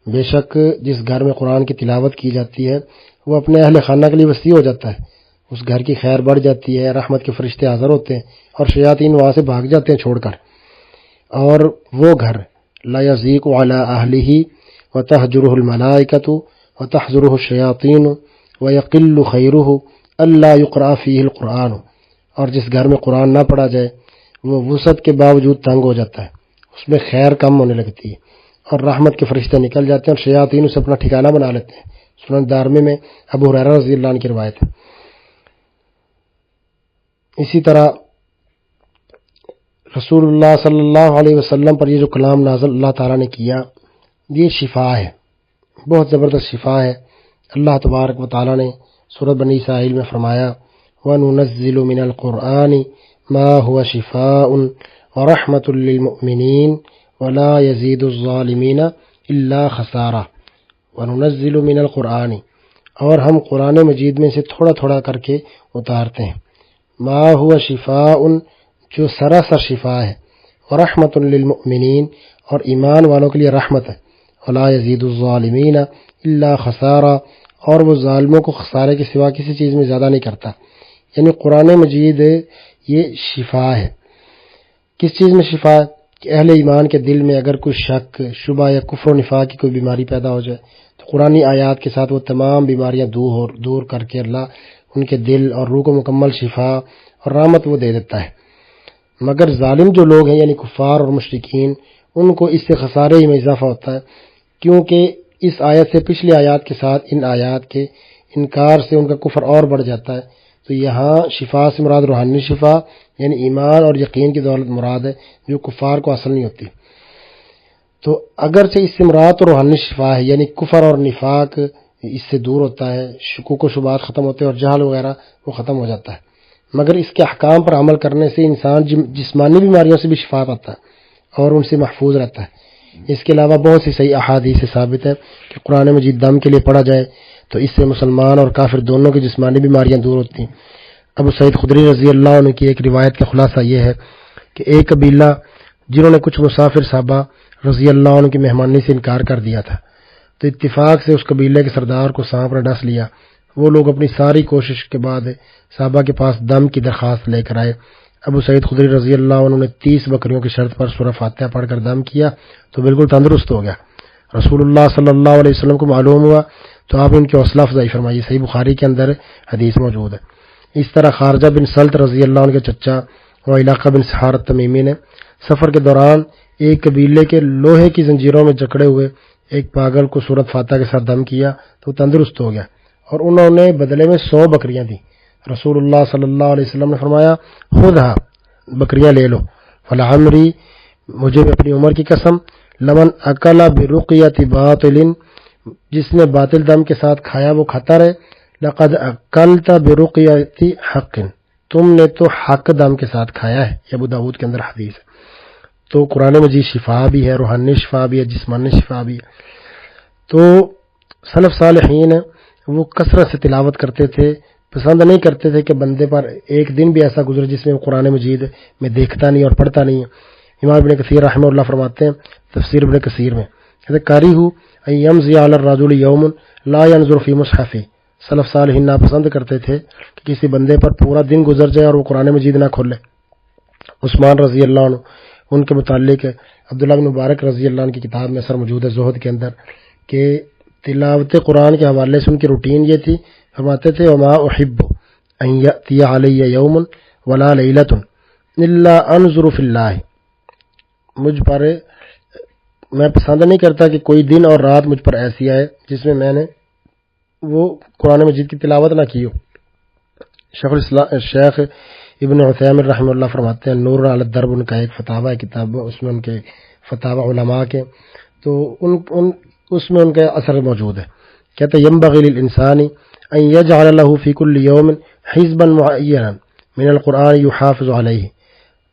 بے شک جس گھر میں قرآن کی تلاوت کی جاتی ہے وہ اپنے اہل خانہ کے لیے وسیع ہو جاتا ہے، اس گھر کی خیر بڑھ جاتی ہے، رحمت کے فرشتے حاضر ہوتے ہیں اور شیاطین وہاں سے بھاگ جاتے ہیں چھوڑ کر، اور وہ گھر لا یضیق علی اہلہ وتہجرہ الملائکۃ وتحضرہ الشیاطین ویقل خیرہ الا یقرأ فیہ القرآن، اور جس گھر میں قرآن نہ پڑھا جائے وہ وسعت کے باوجود تنگ ہو جاتا ہے، اس میں خیر کم ہونے لگتی ہے اور رحمت کے فرشتے نکل جاتے ہیں اور شیاطین اسے اپنا ٹھکانہ بنا لیتے ہیں۔ سنن دارمی میں ابو ہریرہ رضی اللہ عنہ کی روایت ہے۔ اسی طرح رسول اللہ صلی اللہ علیہ وسلم پر یہ جو کلام نازل اللہ تعالیٰ نے کیا، یہ شفا ہے، بہت زبردست شفا ہے۔ اللہ تبارک و تعالیٰ نے سورۃ بنی اسرائیل میں فرمایا وَنُنَزِّلُ مِنَ الْقُرْآنِ مَا هُوَ شِفَاءٌ وَرَحْمَةٌ لِّلْمُؤْمِنِينَ وَلَا يَزِيدُ الظَّالِمِينَ إِلَّا خَسَارًا۔ وَنُنَزِّلُ مِنَ الْقُرْآنِ، اور ہم قرآن مجید میں سے تھوڑا تھوڑا کر کے اتارتے ہیں، ما هو شفاء، جو سراسر شفا ہے، ورحمۃ للمؤمنین، اور ایمان والوں کے لیے رحمت ہے، ولا یزید الظالمین الا خسارا، اور وہ ظالموں کو خسارے کے سوا کسی چیز میں زیادہ نہیں کرتا۔ یعنی قرآن مجید یہ شفا ہے۔ کس چیز میں شفا ہے؟ کہ اہل ایمان کے دل میں اگر کوئی شک، شبہ یا کفر و نفاق کی کوئی بیماری پیدا ہو جائے تو قرآنی آیات کے ساتھ وہ تمام بیماریاں دور کر کے اللہ ان کے دل اور روح کو مکمل شفا اور رحمت وہ دے دیتا ہے۔ مگر ظالم جو لوگ ہیں یعنی کفار اور مشرکین، ان کو اس سے خسارے ہی میں اضافہ ہوتا ہے، کیونکہ اس آیت سے پچھلی آیات کے ساتھ ان آیات کے انکار سے ان کا کفر اور بڑھ جاتا ہے۔ تو یہاں شفا سے مراد روحانی شفا یعنی ایمان اور یقین کی دولت مراد ہے، جو کفار کو حاصل نہیں ہوتی۔ تو اگرچہ اس سے مراد تو روحانی شفا ہے، یعنی کفر اور نفاق اس سے دور ہوتا ہے، شکوک و شبہات ختم ہوتے ہیں اور جہل وغیرہ وہ ختم ہو جاتا ہے، مگر اس کے احکام پر عمل کرنے سے انسان جسمانی بیماریوں سے بھی شفا پاتا ہے اور ان سے محفوظ رہتا ہے۔ اس کے علاوہ بہت سی صحیح احادیث سے ثابت ہے کہ قرآن مجید دم کے لیے پڑھا جائے تو اس سے مسلمان اور کافر دونوں کی جسمانی بیماریاں دور ہوتی ہیں۔ ابو سعید خدری رضی اللہ عنہ کی ایک روایت کا خلاصہ یہ ہے کہ ایک قبیلہ جنہوں نے کچھ مسافر صحابہ رضی اللہ عنہ کی مہمانی سے انکار کر دیا تھا، تو اتفاق سے اس قبیلے کے سردار کو سانپ نے ڈس لیا۔ وہ لوگ اپنی ساری کوشش کے بعد صحابہ کے پاس دم کی درخواست لے کر آئے۔ ابو سعید خدری رضی اللہ عنہ نے 30 بکریوں کی شرط پر سورہ فاتحہ پڑھ کر دم کیا تو بالکل تندرست ہو گیا۔ رسول اللہ صلی اللہ علیہ وسلم کو معلوم ہوا تو آپ ان کی حوصلہ افزائی فرمائی، صحیح بخاری کے اندر حدیث موجود ہے۔ اس طرح خارجہ بن سلط رضی اللہ عنہ کے چچا و علاقہ بن سحارت تمیمی نے سفر کے دوران ایک قبیلے کے لوہے کی زنجیروں میں جکڑے ہوئے ایک پاگل کو سورۃ فاتحہ کے ساتھ دم کیا تو تندرست ہو گیا، اور انہوں نے بدلے میں 100 بکریاں دیں۔ رسول اللہ صلی اللہ علیہ وسلم نے فرمایا خودھا، بکریاں لے لو، فلعمری، مجھے بھی اپنی عمر کی قسم، لمن اکل برقیۃ باطل، جس نے باطل دم کے ساتھ کھایا وہ کھاتا رہے، لقد اکلت برقیۃ حق، تم نے تو حق دم کے ساتھ کھایا ہے، یہ ابو داؤد کے اندر حدیث ہے۔ تو قرآن مجید شفا بھی ہے، روحانی شفا بھی ہے، جسمانی شفا بھی ہے۔ تو سلف صالحین وہ کثرت سے تلاوت کرتے تھے، پسند نہیں کرتے تھے کہ بندے پر ایک دن بھی ایسا گزرے جس میں وہ قرآن مجید میں دیکھتا نہیں اور پڑھتا نہیں ہے۔ امام ابن کثیر رحمہ اللہ فرماتے ہیں تفسیر ابن کثیر میں، کہتے کاری ہو ان یمضی علی الرجل یوم لا ينظر فی مصحف، سلف صالحین ناپسند کرتے تھے کہ کسی بندے پر پورا دن گزر جائے اور وہ قرآن مجید نہ کھولے۔ عثمان رضی اللہ عنہ، ان کے متعلق عبداللہ بن مبارک رضی اللہ عنہ کی کتاب میں اثر موجود ہے زہد کے اندر کہ تلاوت قرآن کے حوالے سے ان کی روٹین یہ تھی، فرماتے تھے وما احب ان یأتی علی یوم ولا لیلۃ الا انظر فی اللہ، مجھ پر میں پسند نہیں کرتا کہ کوئی دن اور رات مجھ پر ایسی آئے جس میں میں نے وہ قرآن مجید کی تلاوت نہ کی ہو۔ شیخ ابن عثیمین رحمہ اللہ فرماتے ہیں نور علی الدرب ان کا ایک فتاوی ہے کتاب، اس میں ان کے فتاوی علماء کے، تو اس میں ان کا اثر موجود ہے۔ کہتے ہیں ینبغی للانسان ان یجعل له فی کل یوم حزبا معینا من القرآن یحافظ علیہ،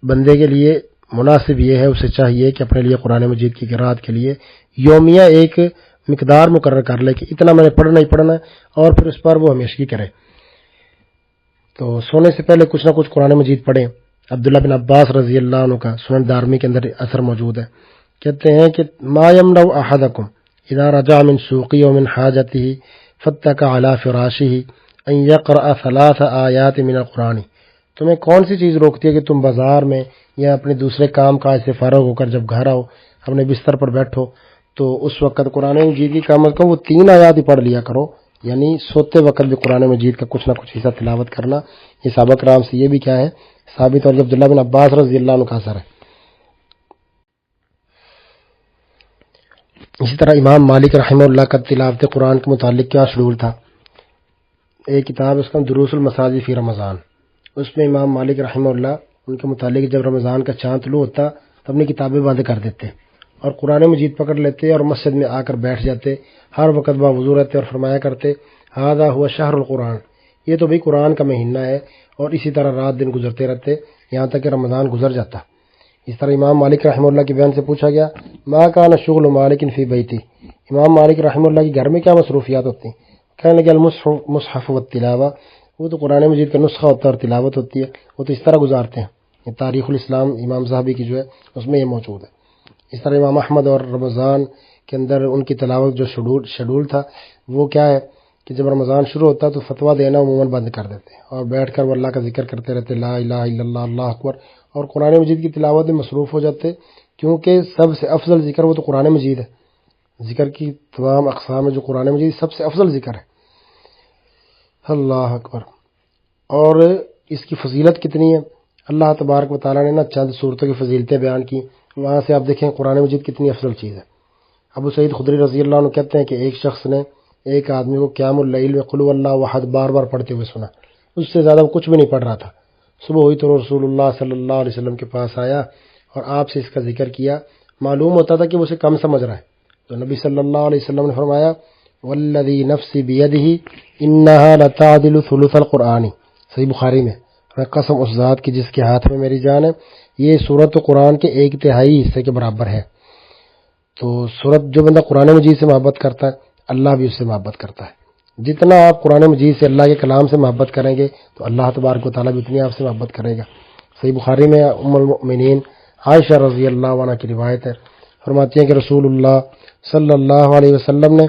بندے کے لیے مناسب یہ ہے، اسے چاہیے کہ اپنے لیے قرآن مجید کی قرات کے لیے یومیہ ایک مقدار مقرر کر لے کہ اتنا میں نے پڑھنا ہی پڑھنا ہے، اور پھر اس پر وہ ہمیشگی کرے۔ تو سونے سے پہلے کچھ نہ کچھ قرآن مجید پڑھیں۔ عبداللہ بن عباس رضی اللہ عنہ کا سنن دارمی کے اندر اثر موجود ہے، کہتے ہیں کہ ما یمنع احدکم اذا رجع من سوقه ومن حاجته فاتکى على فراشه ان یقرأ ثلاث آیات من القرآن، تمہیں کون سی چیز روکتی ہے کہ تم بازار میں یا اپنے دوسرے کام کاج سے فارغ ہو کر جب گھر آؤ، اپنے بستر پر بیٹھو، تو اس وقت قرآن مجید کی کم از کم وہ 3 آیات ہی پڑھ لیا کرو، یعنی سوتے وقت بھی قرآن مجید کا کچھ نہ کچھ حصہ تلاوت کرنا۔ یہ صحابہ کرام سے یہ بھی کیا ہے ثابت، اور عبداللہ بن عباس رضی اللہ عنہ کا اثر ہے۔ اسی طرح امام مالک رحمہ اللہ کا تلاوت قرآن کے متعلق کیا شیڈول تھا؟ ایک کتاب ہے اس کا دروس المساجد فی رمضان، اس میں امام مالک رحمہ اللہ ان کے متعلق جب رمضان کا چاند طلوع ہوتا تو اپنی کتابیں بند کر دیتے اور قرآن مجید پکڑ لیتے اور مسجد میں آ کر بیٹھ جاتے، ہر وقت باوضو رہتے اور فرمایا کرتے ھذا ھو شہر القرآن، یہ تو بھئی قرآن کا مہینہ ہے، اور اسی طرح رات دن گزرتے رہتے یہاں تک کہ رمضان گزر جاتا۔ اس طرح امام مالک رحمہ اللہ کے بیان سے پوچھا گیا ما کان شغل مالک فی بیتی، امام مالک رحمہ اللہ کے گھر میں کیا مصروفیات ہوتی ہیں؟ کہنے لگے المصحف والتلاوہ، وہ تو قرآن مجید کا نسخہ ہوتا ہے اور تلاوت ہوتی ہے، وہ تو اس طرح گزارتے ہیں۔ یہ تاریخ الاسلام امام ذہبی کی جو ہے اس میں یہ موجود ہے۔ اس طرح امام احمد اور رمضان کے اندر ان کی تلاوت جو شیڈول تھا وہ کیا ہے کہ جب رمضان شروع ہوتا تو فتویٰ دینا عموماً بند کر دیتے اور بیٹھ کر وہ اللہ کا ذکر کرتے رہتے، لا الہ الا اللہ، اللہ اکبر، اور قرآن مجید کی تلاوت میں مصروف ہو جاتے، کیونکہ سب سے افضل ذکر وہ تو قرآن مجید ہے، ذکر کی تمام اقسام میں جو قرآن مجید سب سے افضل ذکر ہے، اللہ اکبر۔ اور اس کی فضیلت کتنی ہے، اللہ تبارک و تعالیٰ نے نا چند صورتوں کی فضیلتیں بیان کی، وہاں سے آپ دیکھیں قرآن مجید کتنی افضل چیز ہے۔ ابو سعید خدری رضی اللہ عنہ کہتے ہیں کہ ایک شخص نے ایک آدمی کو قیام اللیل میں قل واللہ احد بار بار پڑھتے ہوئے سنا، اس سے زیادہ وہ کچھ بھی نہیں پڑھ رہا تھا۔ صبح ہوئی تو رسول اللہ صلی اللہ علیہ وسلم کے پاس آیا اور آپ سے اس کا ذکر کیا، معلوم ہوتا تھا کہ وہ اسے کم سمجھ رہا ہے، تو نبی صلی اللہ علیہ وسلم نے فرمایا والذی نفسی بیدہ انہا لتعدل ثلث القرآن، صحیح بخاری میں، میں قسم اس ذات کی جس کے ہاتھ میں میری جان ہے، یہ سورت قرآن کے 1/3 حصے کے برابر ہے۔ تو سورت جو بندہ قرآن مجید سے محبت کرتا ہے اللہ بھی اس سے محبت کرتا ہے، جتنا آپ قرآن مجید سے اللہ کے کلام سے محبت کریں گے تو اللہ تبارک و تعالیٰ بھی اتنی آپ سے محبت کرے گا۔ صحیح بخاری میں ام المؤمنین عائشہ رضی اللہ عنہ کی روایت ہے، فرماتی ہیں کہ رسول اللہ صلی اللہ علیہ وسلم نے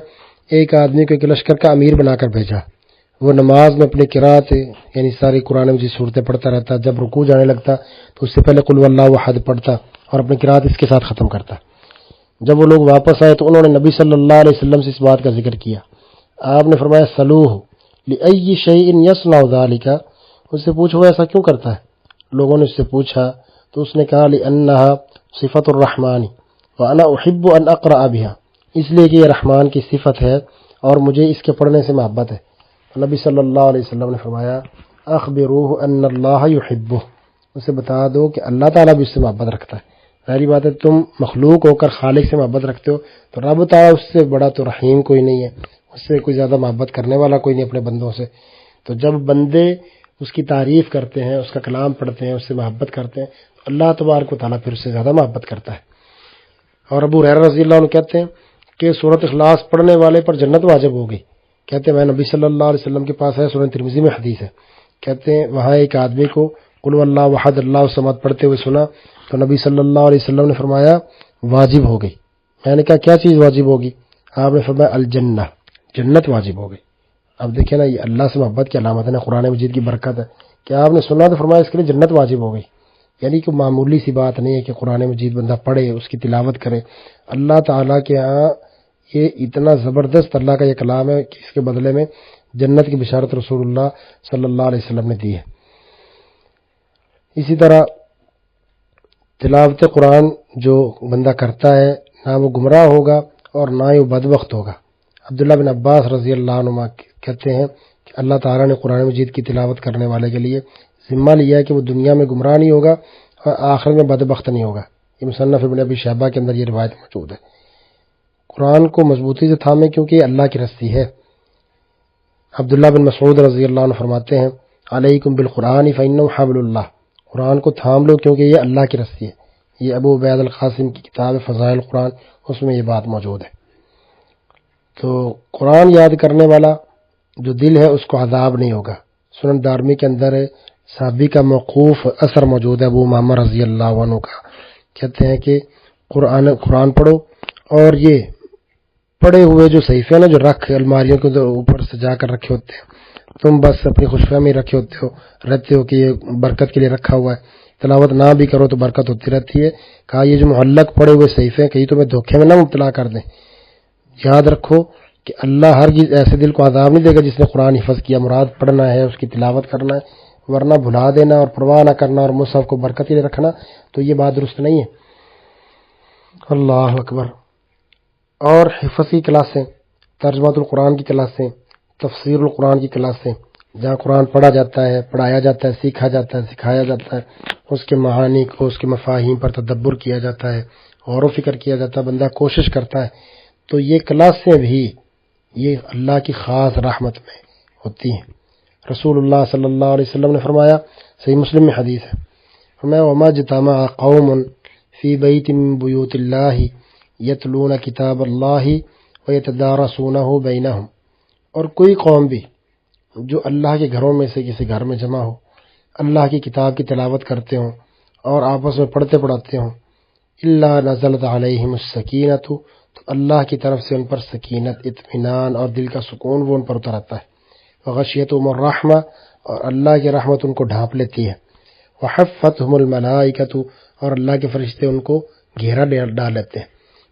ایک آدمی کو ایک لشکر کا امیر بنا کر بھیجا، وہ نماز میں اپنی قرات یعنی ساری قرآن مجید صورتیں پڑھتا رہتا، جب رکوع جانے لگتا تو اس سے پہلے قل واللہ احد پڑھتا اور اپنی قرات اس کے ساتھ ختم کرتا۔ جب وہ لوگ واپس آئے تو انہوں نے نبی صلی اللہ علیہ وسلم سے اس بات کا ذکر کیا، آپ نے فرمایا سلوہ لأی شیء یصنع ذلک، اس سے پوچھو ایسا کیوں کرتا ہے؟ لوگوں نے اس سے پوچھا تو اس نے کہا لأنہا صفت الرحمن وانا احب ان اقرأ بها، اس لیے کہ یہ رحمان کی صفت ہے اور مجھے اس کے پڑھنے سے محبت ہے۔ نبی صلی اللہ علیہ وسلم نے فرمایا اخبروہ ان اللہ یحبہ، اسے بتا دو کہ اللہ تعالیٰ بھی اس سے محبت رکھتا ہے۔ ظاہری بات ہے تم مخلوق ہو کر خالق سے محبت رکھتے ہو تو رب تعالیٰ اس سے بڑا تو رحیم کوئی نہیں ہے، اس سے کوئی زیادہ محبت کرنے والا کوئی نہیں اپنے بندوں سے۔ تو جب بندے اس کی تعریف کرتے ہیں، اس کا کلام پڑھتے ہیں، اس سے محبت کرتے ہیں، تو اللہ تبارک و تعالیٰ پھر اس سے زیادہ محبت کرتا ہے۔ اور ابو ہریرہ رضی اللہ عنہ کہتے ہیں کہ سورۃ اخلاص پڑھنے والے پر جنت واجب ہو گئی۔ کہتے ہیں میں نبی صلی اللہ علیہ وسلم کے پاس آیا، سنن ترمذی میں حدیث ہے، کہتے ہیں وہاں ایک آدمی کو قل واللہ احد اللہ الصمد پڑھتے ہوئے سنا تو نبی صلی اللہ علیہ وسلم نے فرمایا واجب ہو گئی۔ میں نے کہا کیا چیز واجب ہوگی؟ آپ نے فرمایا الجنہ، جنت واجب ہو گئی۔ اب دیکھیں نا یہ اللہ سے محبت کی علامت ہے نا، قرآن مجید کی برکت ہے کہ آپ نے سنا تو فرمایا اس کے لیے جنت واجب ہو گئی، یعنی کہ معمولی سی بات نہیں ہے کہ قرآن مجید بندہ پڑھے، اس کی تلاوت کرے۔ اللہ تعالیٰ کے ہاں یہ اتنا زبردست اللہ کا یہ کلام ہے کہ اس کے بدلے میں جنت کی بشارت رسول اللہ صلی اللہ علیہ وسلم نے دی ہے۔ اسی طرح تلاوت قرآن جو بندہ کرتا ہے نہ وہ گمراہ ہوگا اور نہ ہی وہ بدبخت ہوگا۔ عبداللہ بن عباس رضی اللہ عنہ کہتے ہیں کہ اللہ تعالیٰ نے قرآن مجید کی تلاوت کرنے والے کے لیے ذمہ لیا ہے کہ وہ دنیا میں گمراہ نہیں ہوگا اور آخر میں بدبخت نہیں ہوگا۔ یہ مصنف ابن ابی شیبہ کے اندر یہ روایت موجود ہے۔ قرآن کو مضبوطی سے تھامیں کیونکہ یہ اللہ کی رسی ہے۔ عبداللہ بن مسعود رضی اللہ عنہ فرماتے ہیں علیکم بالقرآن فإنہ حبل اللہ، قرآن کو تھام لو کیونکہ یہ اللہ کی رسی ہے۔ یہ ابو عبید القاسم کی کتاب فضائل القرآن، اس میں یہ بات موجود ہے۔ تو قرآن یاد کرنے والا جو دل ہے اس کو عذاب نہیں ہوگا۔ سنن دارمی کے اندر صحابی کا موقوف اثر موجود ہے ابو امامہ رضی اللہ عنہ کا، کہتے ہیں کہ قرآن پڑھو اور یہ پڑے ہوئے جو صحیفے ہیں نا جو رکھ الماریوں کے اوپر سجا کر رکھے ہوتے ہیں، تم بس اپنی خوش فہمی رہتے ہو کہ یہ برکت کے لیے رکھا ہوا ہے، تلاوت نہ بھی کرو تو برکت ہوتی رہتی ہے۔ کہا یہ جو معلق پڑے ہوئے صحیفے کہیں تمہیں دھوکے میں نہ مبتلا کر دیں۔ یاد رکھو کہ اللہ ہرگز ایسے دل کو عذاب نہیں دے گا جس نے قرآن حفظ کیا، مراد پڑھنا ہے، اس کی تلاوت کرنا ہے، ورنہ بھلا دینا اور پرواہ نہ کرنا اور مصحف کو برکت کے لیے رکھنا تو یہ بات درست نہیں ہے۔ اللہ اکبر۔ اور حفظ کی کلاسیں، ترجمہ القرآن کی کلاسیں، تفسیر القرآن کی کلاسیں، جہاں قرآن پڑھا جاتا ہے، پڑھایا جاتا ہے، سیکھا جاتا ہے، سکھایا جاتا ہے، اس کے معانی کو، اس کے مفاہیم پر تدبر کیا جاتا ہے، غور و فکر کیا جاتا ہے، بندہ کوشش کرتا ہے، تو یہ کلاسیں بھی یہ اللہ کی خاص رحمت میں ہوتی ہیں۔ رسول اللہ صلی اللہ علیہ وسلم نے فرمایا، صحیح مسلم میں حدیث ہے، فرمایا وما اجتمع قوم فی بیت من بیوت اللہ یتلون کتاب اللہ ویتدارسونہ بینہم، اور کوئی قوم بھی جو اللہ کے گھروں میں سے کسی گھر میں جمع ہو، اللہ کی کتاب کی تلاوت کرتے ہوں اور آپس میں پڑھتے پڑھاتے ہوں، الا نزلت علیہم السکینۃ، تو اللہ کی طرف سے ان پر سکینت، اطمینان اور دل کا سکون وہ ان پر اتر آتا ہے، وغشیتہم الرحمہ، اور اللہ کی رحمت ان کو ڈھانپ لیتی ہے، وحفتہم الملائکۃ، اور اللہ کے فرشتے ان کو گھیرا ڈال لیتے ہیں۔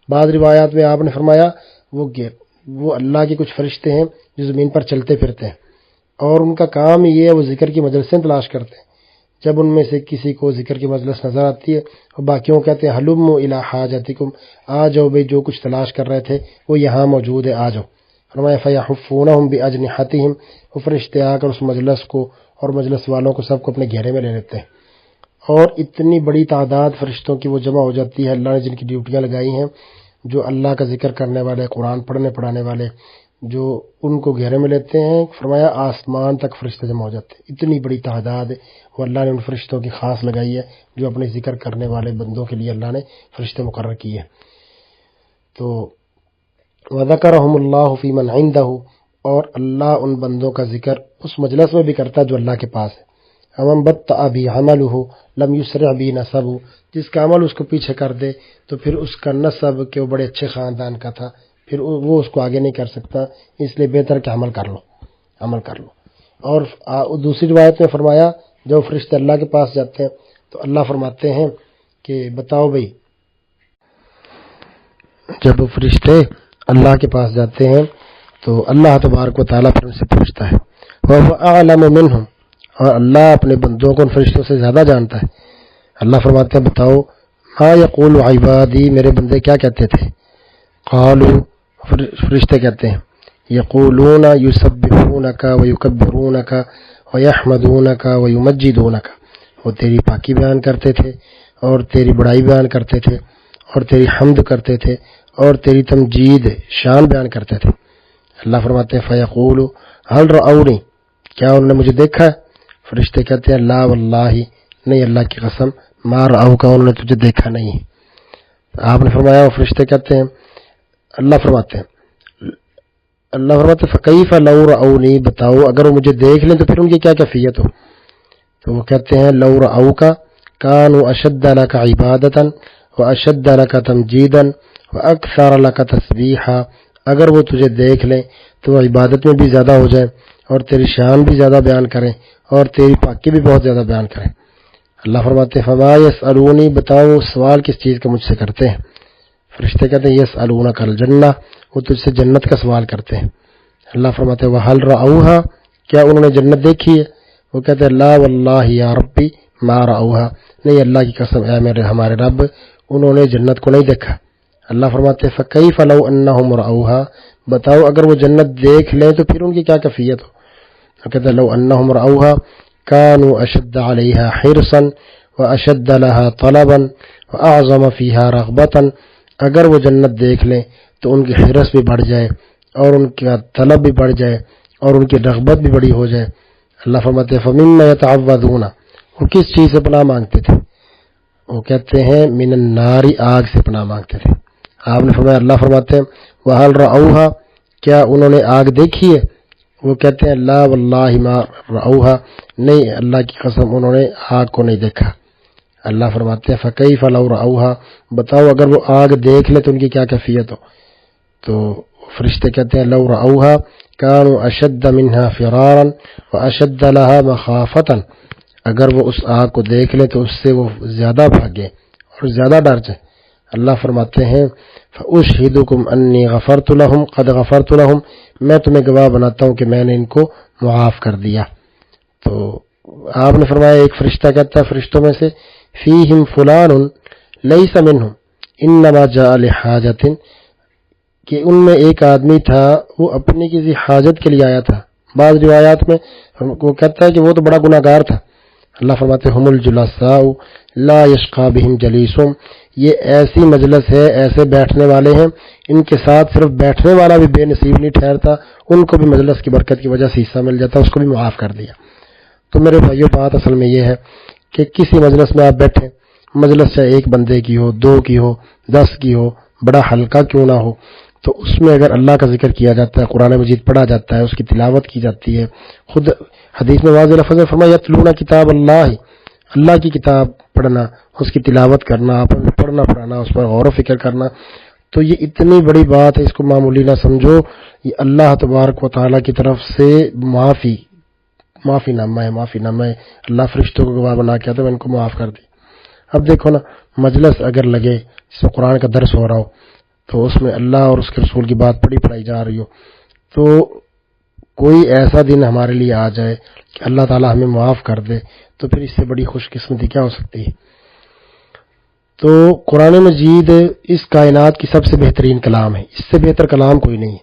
بعض روایات میں آپ نے فرمایا وہ اللہ کے کچھ فرشتے ہیں جو زمین پر چلتے پھرتے ہیں، اور ان کا کام یہ ہے وہ ذکر کی مجلسیں تلاش کرتے ہیں۔ جب ان میں سے کسی کو ذکر کی مجلس نظر آتی ہے اور باقیوں کو کہتے ہیں حلم الی حاجتکم، آ جاؤ بھئی، جو کچھ تلاش کر رہے تھے وہ یہاں موجود ہے، آ جاؤ۔ فرمایا فیحفونہم باجنحتہم، وہ فرشتے آ کر اس مجلس کو اور مجلس والوں کو سب کو اپنے گھیرے میں لے لیتے ہیں، اور اتنی بڑی تعداد فرشتوں کی وہ جمع ہو جاتی ہے، اللہ نے جن کی ڈیوٹیاں لگائی ہیں، جو اللہ کا ذکر کرنے والے، قرآن پڑھنے پڑھانے والے، جو ان کو گھیرے میں لیتے ہیں، فرمایا آسمان تک فرشتے جمع ہو جاتے ہیں۔ اتنی بڑی تعداد وہ اللہ نے ان فرشتوں کی خاص لگائی ہے جو اپنے ذکر کرنے والے بندوں کے لیے اللہ نے فرشتے مقرر کیے۔ تو وَذَكَرَهُمُ اللَّهُ فِي مَنْ عِنْدَهُ، اور اللہ ان بندوں کا ذکر اس مجلس میں بھی کرتا ہے جو اللہ کے پاس ہے۔ وَمَنْ بَطَّأَ بِهِ عَمَلُهُ لَمْ يُسْرِعْ بِهِ نَسَبُهُ، جس کا عمل اس کو پیچھے کر دے تو پھر اس کا نسب کہ وہ بڑے اچھے خاندان کا تھا، پھر وہ اس کو آگے نہیں کر سکتا، اس لیے بہتر کہ عمل کر لو۔ اور دوسری روایت میں فرمایا جب فرشتے اللہ کے پاس جاتے ہیں تو اللہ فرماتے ہیں کہ بتاؤ بھئی، جب فرشتے اللہ کے پاس جاتے ہیں تو اللہ تبارک و تعالیٰ پھر ان سے پوچھتا ہے وَهُوَ أَعْلَمُ مِنْهُمْ، اور اللہ اپنے بندوں کو ان فرشتوں سے زیادہ جانتا ہے۔ اللہ فرماتے ہیں بتاؤ مَا يَقُولُ عِبَادِي، میرے بندے کیا کہتے تھے؟ قالوا، فرشتے کہتے ہیں یقولون یسبحونک ویکبرونک ویحمدونک ویمجدونک، وہ تیری پاکی بیان کرتے تھے اور تیری بڑائی بیان کرتے تھے اور تیری حمد کرتے تھے اور تیری تمجید شان بیان کرتے تھے۔ اللہ فرماتے ہیں فیقول هل رأونی، کیا انہوں نے مجھے دیکھا ہے؟ فرشتے کہتے ہیں لا واللہ، نہیں اللہ کی قسم، ما رأوک، انہوں نے تجھے دیکھا نہیں۔ آپ نے فرمایا، وہ فرشتے کہتے ہیں اللہ فرماتے ہیں فَكَيْفَ لَوْ رَأَوْنِي، بتاؤ اگر وہ مجھے دیکھ لیں تو پھر ان کی کیا کیفیت ہو؟ تو وہ کہتے ہیں لَوْ رَأَوْكَ كَانُوا أَشَدَّ لَكَ عِبَادَةً وَأَشَدَّ لَكَ تَمْجِيدًا وَأَكْثَرَ لَكَ تَسْبِيحًا، اگر وہ تجھے دیکھ لیں تو وہ عبادت میں بھی زیادہ ہو جائیں اور تیری شان بھی زیادہ بیان کریں اور تیری پاکی بھی بہت زیادہ بیان کریں۔ اللہ فرماتے ہیں فَمَا يَسْأَلُونِي، بتاؤ سوال کس چیز کا مجھ سے کرتے ہیں؟ فرشتے کہتے ہیں یسألونک الجنہ، وہ تجھ سے جنت کا سوال کرتے ہیں۔ اللہ فرماتے ہیں وَهَلْ رَأَوْهَا، کیا انہوں نے جنت دیکھی ہے؟ وہ کہتے ہیں لا واللہ یا ربی ما رأوها، نہیں اللہ کی قسم اے ہمارے رب، انہوں نے جنت کو نہیں دیکھا۔ اللہ فرماتے ہیں فَكَيْفَ لَوْ أَنَّهُمْ رَأَوْهَا، بتاؤ اگر وہ جنت دیکھ لیں تو پھر ان کی کیا کیفیت ہو؟ وہ کہتے ہیں لَوْ أَنَّهُمْ رَأَوْهَا كَانُوا أَشَدَّ عَلَيْهَا حِرْصًا وَأَشَدَّ لَهَا طَلَبًا وَأَعْظَمَ فِيهَا رَغْبَةً، اگر وہ جنت دیکھ لیں تو ان کی حرص بھی بڑھ جائے اور ان کا طلب بھی بڑھ جائے اور ان کی رغبت بھی بڑی ہو جائے۔ اللہ فرماتے ہیں فَمِمَّ يَتَعَوَّذُونَ، وہ کس چیز سے پناہ مانگتے تھے؟ وہ کہتے ہیں من النار، آگ سے پناہ مانگتے تھے۔ آپ نے فرمایا، اللہ فرماتے ہیں وَهَلْ رَأَوْهَا، کیا انہوں نے آگ دیکھی ہے؟ وہ کہتے ہیں لا واللہ ما رأوها، نہیں اللہ کی قسم انہوں نے آگ کو نہیں دیکھا۔ اللہ فرماتے ہیں فَكَيْفَ لَوْ رَأَوْهَا، بتاؤ اگر وہ آگ دیکھ لے تو ان کی کیا کیفیت ہو؟ تو فرشتے کہتے ہیں لَوْ رَأَوْهَا كانوا اشد منها فرارا واشد لها مخافة، اگر وہ اس آگ کو دیکھ لے تو اس سے وہ زیادہ بھاگے اور زیادہ ڈر جائے۔ اللہ فرماتے ہیں فأشهدكم انی غفرت لهم قد غفرت لهم، میں تمہیں گواہ بناتا ہوں کہ میں نے ان کو معاف کر دیا۔ تو آپ نے فرمایا ایک فرشتہ کہتا ہے فرشتوں میں سے فیہم فلان لیس منہم انما جاء لحاجۃ، کہ ان میں ایک آدمی تھا وہ اپنی کسی حاجت کے لیے آیا تھا۔ بعض روایات میں وہ کہتا ہے کہ وہ تو بڑا گناہ گار تھا۔ اللہ فرماتے ہم الجلساء لا یشقی بہم جلیسہم، یہ ایسی مجلس ہے، ایسے بیٹھنے والے ہیں ان کے ساتھ صرف بیٹھنے والا بھی بے نصیب نہیں ٹھہرتا، ان کو بھی مجلس کی برکت کی وجہ سے حصہ مل جاتا، اس کو بھی معاف کر دیا۔ تو میرے بھائیوں بات اصل میں یہ ہے کہ کسی مجلس میں آپ بیٹھیں، مجلس چاہے ایک بندے کی ہو، 2 کی ہو، 10 کی ہو، بڑا ہلکا کیوں نہ ہو، تو اس میں اگر اللہ کا ذکر کیا جاتا ہے، قرآن مجید پڑھا جاتا ہے، اس کی تلاوت کی جاتی ہے، خود حدیث میں واضح لفظ میں فرمایا یتلون کتاب اللہ کی کتاب پڑھنا، اس کی تلاوت کرنا، آپ پڑھنا پڑھانا، اس پر غور و فکر کرنا، تو یہ اتنی بڑی بات ہے، اس کو معمولی نہ سمجھو، یہ اللہ تبارک و تعالیٰ کی طرف سے معافی نامہ ہے۔ اللہ فرشتوں کو گواہ بنا کے آتا ہے میں ان کو معاف کر دی۔ اب دیکھو نا، مجلس اگر لگے جس میں قرآن کا درس ہو رہا ہو، تو اس میں اللہ اور اس کے رسول کی بات پڑھائی جا رہی ہو، تو کوئی ایسا دن ہمارے لیے آ جائے کہ اللہ تعالیٰ ہمیں معاف کر دے، تو پھر اس سے بڑی خوش قسمتی کیا ہو سکتی ہے۔ تو قرآن مجید اس کائنات کی سب سے بہترین کلام ہے، اس سے بہتر کلام کوئی نہیں ہے۔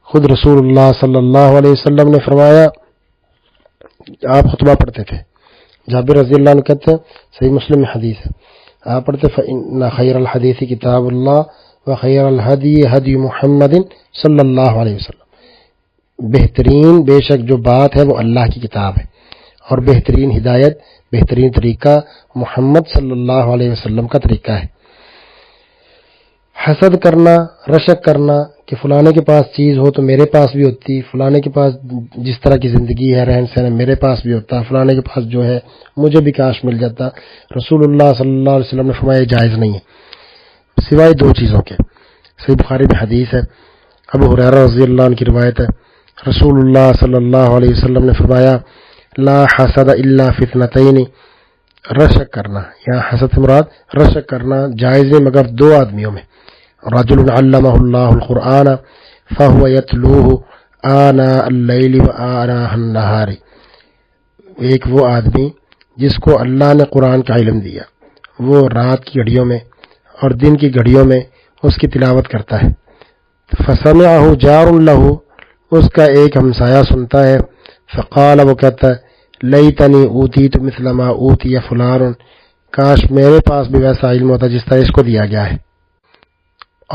خود رسول اللہ صلی اللہ علیہ وسلم نے فرمایا، آپ خطبہ پڑھتے تھے، جابر رضی اللہ عنہ کہتے ہیں، صحیح مسلم میں حدیث ہے، آپ پڑھتے فإن خیر الحدیث کتاب اللہ وخیر الہدی ہدی محمد صلی اللہ علیہ وسلم، بہترین بے شک جو بات ہے وہ اللہ کی کتاب ہے، اور بہترین ہدایت، بہترین طریقہ محمد صلی اللہ علیہ وسلم کا طریقہ ہے۔ حسد کرنا، رشک کرنا کہ فلانے کے پاس چیز ہو تو میرے پاس بھی ہوتی، فلانے کے پاس جس طرح کی زندگی ہے، رہن سہن ہے، میرے پاس بھی ہوتا، فلانے کے پاس جو ہے مجھے بھی کاش مل جاتا، رسول اللہ صلی اللہ علیہ وسلم نے فرمایا جائز نہیں ہے، سوائے 2 چیزوں کے۔ صحیح بخاری میں حدیث ہے، ابو ہریرہ رضی اللہ عنہ کی روایت ہے، رسول اللہ صلی اللہ علیہ وسلم نے فرمایا لا حسد الا فی اثنتین، رشک کرنا، یہاں حسد سے مراد رشک کرنا جائز ہے مگر 2 آدمیوں میں، رجل علمہ اللہ القرآن فہو یتلوہ آناء اللیل وآناء النہار، ایک وہ آدمی جس کو اللہ نے قرآن کا علم دیا، وہ رات کی گھڑیوں میں اور دن کی گھڑیوں میں اس کی تلاوت کرتا ہے، فسمعہ جار لہ، اس کا ایک ہمسایہ سنتا ہے، فقال، وہ کہتا ہے لیتنی اوتیت مثل ما اوتی فلان، کاش میرے پاس بھی ویسا علم ہوتا جس طرح اس کو دیا گیا ہے،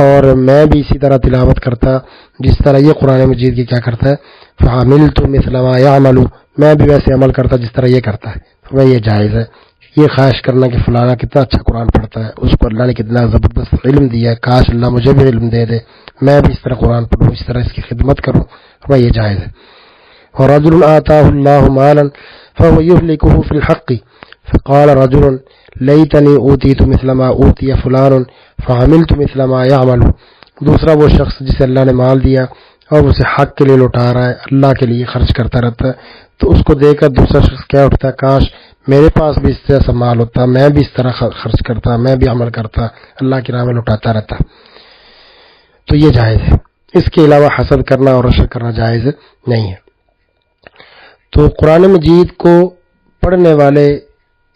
اور میں بھی اسی طرح تلاوت کرتا جس طرح یہ قرآن مجید کی کیا کرتا ہے، فعملت مثل ما يعمل، میں بھی ویسے عمل کرتا جس طرح یہ کرتا ہے، تو یہ جائز ہے۔ یہ خواہش کرنا کہ فلانا کتنا اچھا قرآن پڑھتا ہے، اس کو اللہ نے کتنا زبردست علم دیا ہے، کاش اللہ مجھے بھی علم دے دے، میں بھی اس طرح قرآن پڑھوں، اس طرح اس کی خدمت کروں، یہ جائز ہے۔ ورجل آتاه الله مالا فهو يهلكه في الحق فقال رجل لیتنی اوتیت مثل ما اوتی فلان فعملت مثل ما يعمل، دوسرا وہ شخص جسے اللہ نے مال دیا اور اسے حق کے لیے لوٹا رہا ہے، اللہ کے لیے خرچ کرتا رہتا ہے، تو اس کو دیکھ کر دوسرا شخص کیا اٹھتا ہے، کاش میرے پاس بھی اس طرح سے مال ہوتا، میں بھی اس طرح خرچ کرتا، میں بھی عمل کرتا، اللہ کی راہ میں لوٹاتا رہتا۔ تو یہ جائز ہے، اس کے علاوہ حسد کرنا اور رشک کرنا جائز نہیں ہے۔ تو قرآن مجید کو پڑھنے والے،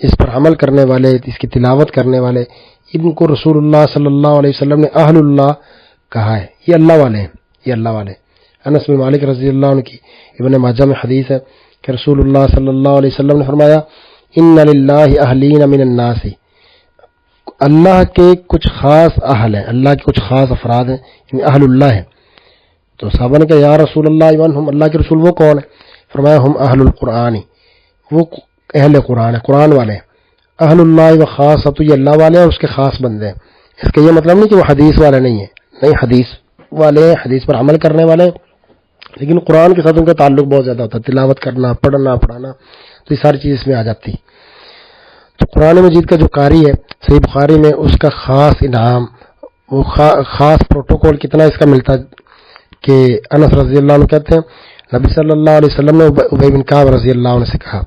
اس پر عمل کرنے والے، اس کی تلاوت کرنے والے، ان کو رسول اللہ صلی اللہ علیہ وسلم نے اہل اللہ کہا ہے، یہ اللہ والے ہیں، یہ اللہ والے۔ انس بن مالک رضی اللہ عنہ کی ابن ماجہ میں حدیث ہے کہ رسول اللہ صلی اللہ علیہ وسلم نے فرمایا ان للہ اہلین من الناس، اللہ کے کچھ خاص اہل ہیں، اللہ کے کچھ خاص افراد ہیں، یعنی اہل اللہ ہیں۔ تو صحابہ نے کہا یا رسول اللہ ہم اللہ کے رسول وہ کون ہیں؟ فرمایا ہم اہل القرآن، وہ اہل قرآن ہے، قرآن والے ہیں۔ اہل اللہ و خاصۃ، یہ اللہ والے ہیں، اس کے خاص بندے ہیں۔ اس کا یہ مطلب نہیں کہ وہ حدیث والے نہیں ہیں، نہیں، حدیث والے ہیں، حدیث پر عمل کرنے والے ہیں، لیکن قرآن کے ساتھ ان کا تعلق بہت زیادہ ہوتا ہے، تلاوت کرنا، پڑھنا، پڑھانا، تو یہ ساری چیز اس میں آ جاتی۔ تو قرآن مجید کا جو قاری ہے، صحیح بخاری میں اس کا خاص انعام، وہ خاص پروٹوکول کتنا اس کا کہ انس رضی اللہ عنہ کہتے ہیں نبی صلی اللہ علیہ وسلم نے ابی بن کعب رضی اللہ عنہ سے کہا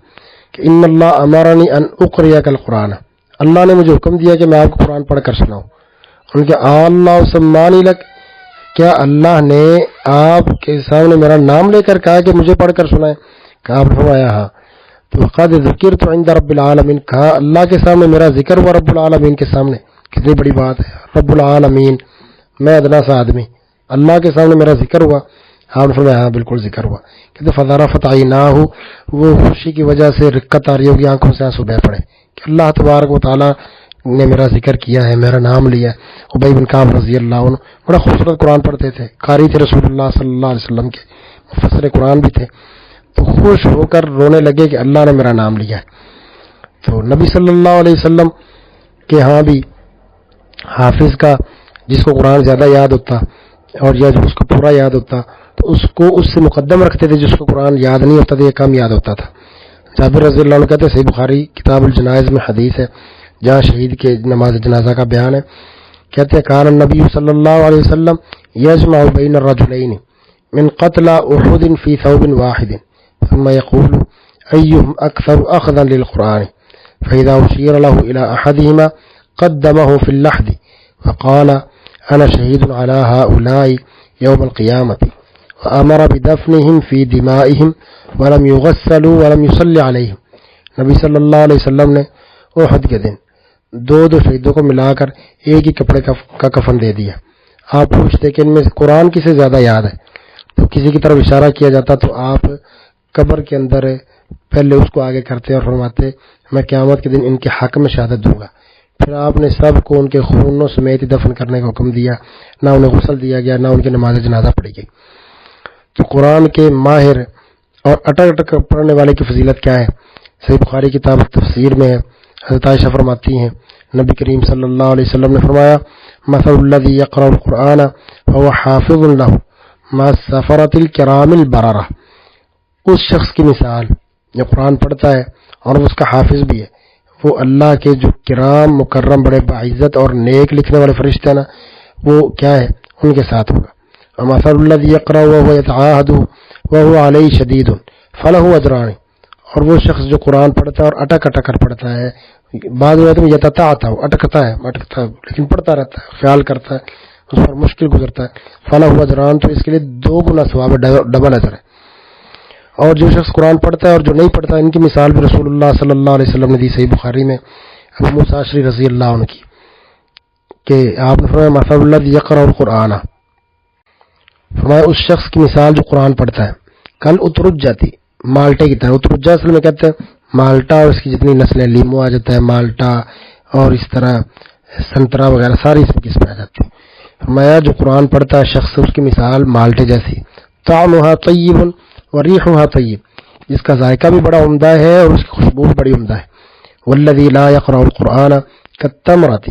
کہ ان اللہ امرنی ان اقریک القرآن، اللہ نے مجھے حکم دیا کہ میں آپ کو قرآن پڑھ کر سناؤں۔ ان کے اللہ سمانی لک، کیا اللہ نے آپ کے سامنے میرا نام لے کر کہا کہ مجھے پڑھ کر سنائیں؟ کہا، آپ نے فرمایا ہاں۔ تو قد ذکرت عند رب العالمین، کہا اللہ کے سامنے میرا ذکر ہوا، رب العالمین کے سامنے، کتنی بڑی بات ہے، رب العالمین، میں ادنا سا آدمی، اللہ کے سامنے میرا ذکر ہوا۔ آپ نے فرمایا ہاں بالکل ذکر ہوا۔ کہتے فضرفت عیناہ، وہ خوشی کی وجہ سے رکت آ رہی ہوگی، آنکھوں سے آنسو بہہ پڑے کہ اللہ تبارک و تعالیٰ نے میرا ذکر کیا ہے، میرا نام لیا ہے۔ ابی بن کعب رضی اللہ عنہ بڑا خوبصورت قرآن پڑھتے تھے، قاری تھے رسول اللہ صلی اللہ علیہ وسلم کے، مفسر قرآن بھی تھے، تو خوش ہو کر رونے لگے کہ اللہ نے میرا نام لیا ہے۔ تو نبی صلی اللہ علیہ وسلم کے ہاں بھی حافظ کا، جس کو قرآن زیادہ یاد ہوتا اور یا جو اس کو پورا یاد ہوتا، تو اس کو اس سے مقدم رکھتے تھے، جس کو قرآن یاد نہیں ہوتا تھا، یہ کم یاد ہوتا تھا۔ جابر رضی اللہ عنہ کہتے ہیں، صحیح بخاری کتاب الجنائز میں حدیث ہے جہاں شہید کے نماز جنازہ کا بیان ہے، کہتے ہیں کان النبی صلی اللہ علیہ وسلم یجمع بین الرجلین من قتل احد فی ثوب واحد ثم يقول ایہم اکثر اخذا للقرآن فاذا اشیر له الى احدهما قدمه في اللحد فقال انا شہید على هؤلاء يوم القیامة وامر بدفنهم في دمائهم ولم يغسلوا ولم يصلي عليهم۔ نبی صلی اللہ علیہ وسلم نے احد کے دن دو شہیدوں کو ملا کر ایک ہی کپڑے کا کفن دے دیا۔ آپ پوچھتے کہ ان میں قرآن کسے زیادہ یاد ہے، تو کسی کی طرف اشارہ کیا جاتا تو آپ قبر کے اندر پہلے اس کو آگے کرتے اور فرماتے میں قیامت کے دن ان کے حق میں شہادت دوں گا۔ پھر آپ نے سب کو ان کے خونوں سمیت دفن کرنے کا حکم دیا، نہ انہیں غسل دیا گیا، نہ ان کی نماز جنازہ پڑھی گئی۔ تو قرآن کے ماہر اور اٹک اٹک پڑھنے والے کی فضیلت کیا ہے؟ صحیح بخاری کتاب تفسیر میں ہے، حضرت عائشہ فرماتی ہیں نبی کریم صلی اللہ علیہ وسلم نے فرمایا مثل الذی یقرأ القرآن فهو حافظ له مع السفرة الکرام البررہ، اس شخص کی مثال جو قرآن پڑھتا ہے اور اس کا حافظ بھی ہے، وہ اللہ کے جو کرام مکرم بڑے باعزت اور نیک لکھنے والے فرشتے ہیں نا، وہ کیا ہے ان کے ساتھ ہوگا۔ ومثل الذی یقرأ وهو یتعاہد وهو علیہ شدید فلہ اجران، اور وہ شخص جو قرآن پڑھتا ہے اور اٹک اٹک کر پڑھتا ہے، بعض اوقات میں یتعاہد اٹکتا ہے لیکن پڑھتا رہتا ہے، خیال کرتا ہے، اس پر مشکل گزرتا ہے، فلہ اجران، تو اس کے لیے 2 گنا ثواب ہے، ڈبل اجر ہے۔ اور جو شخص قرآن پڑھتا ہے اور جو نہیں پڑھتا، ان کی مثال بھی رسول اللہ صلی اللہ علیہ وسلم نے دی صحیح بخاری میں ابو موسیٰ اشعری رضی اللہ عنہ کی، کہ آپ نے فرمایا مثل الذی یقرأ القرآن، فرمایا اس شخص کی مثال جو قرآن پڑھتا ہے، کل اترجہ تھی، مالٹے کی طرح۔ اترجہ اصل میں کہتے ہیں مالٹا اور اس کی جتنی نسلیں، لیمو آ جاتا ہے، مالٹا اور اس طرح سنترا وغیرہ ساری اس قسم آ جاتی ہے۔ فرمایا جو قرآن پڑھتا ہے شخص، اس کی مثال مالٹے جیسی، طعمها طیب وریحها طیب، جس کا ذائقہ بھی بڑا عمدہ ہے اور اس کی خوشبو بھی بڑی عمدہ ہے۔ والذی لا یقرأ القرآن کالتمرۃ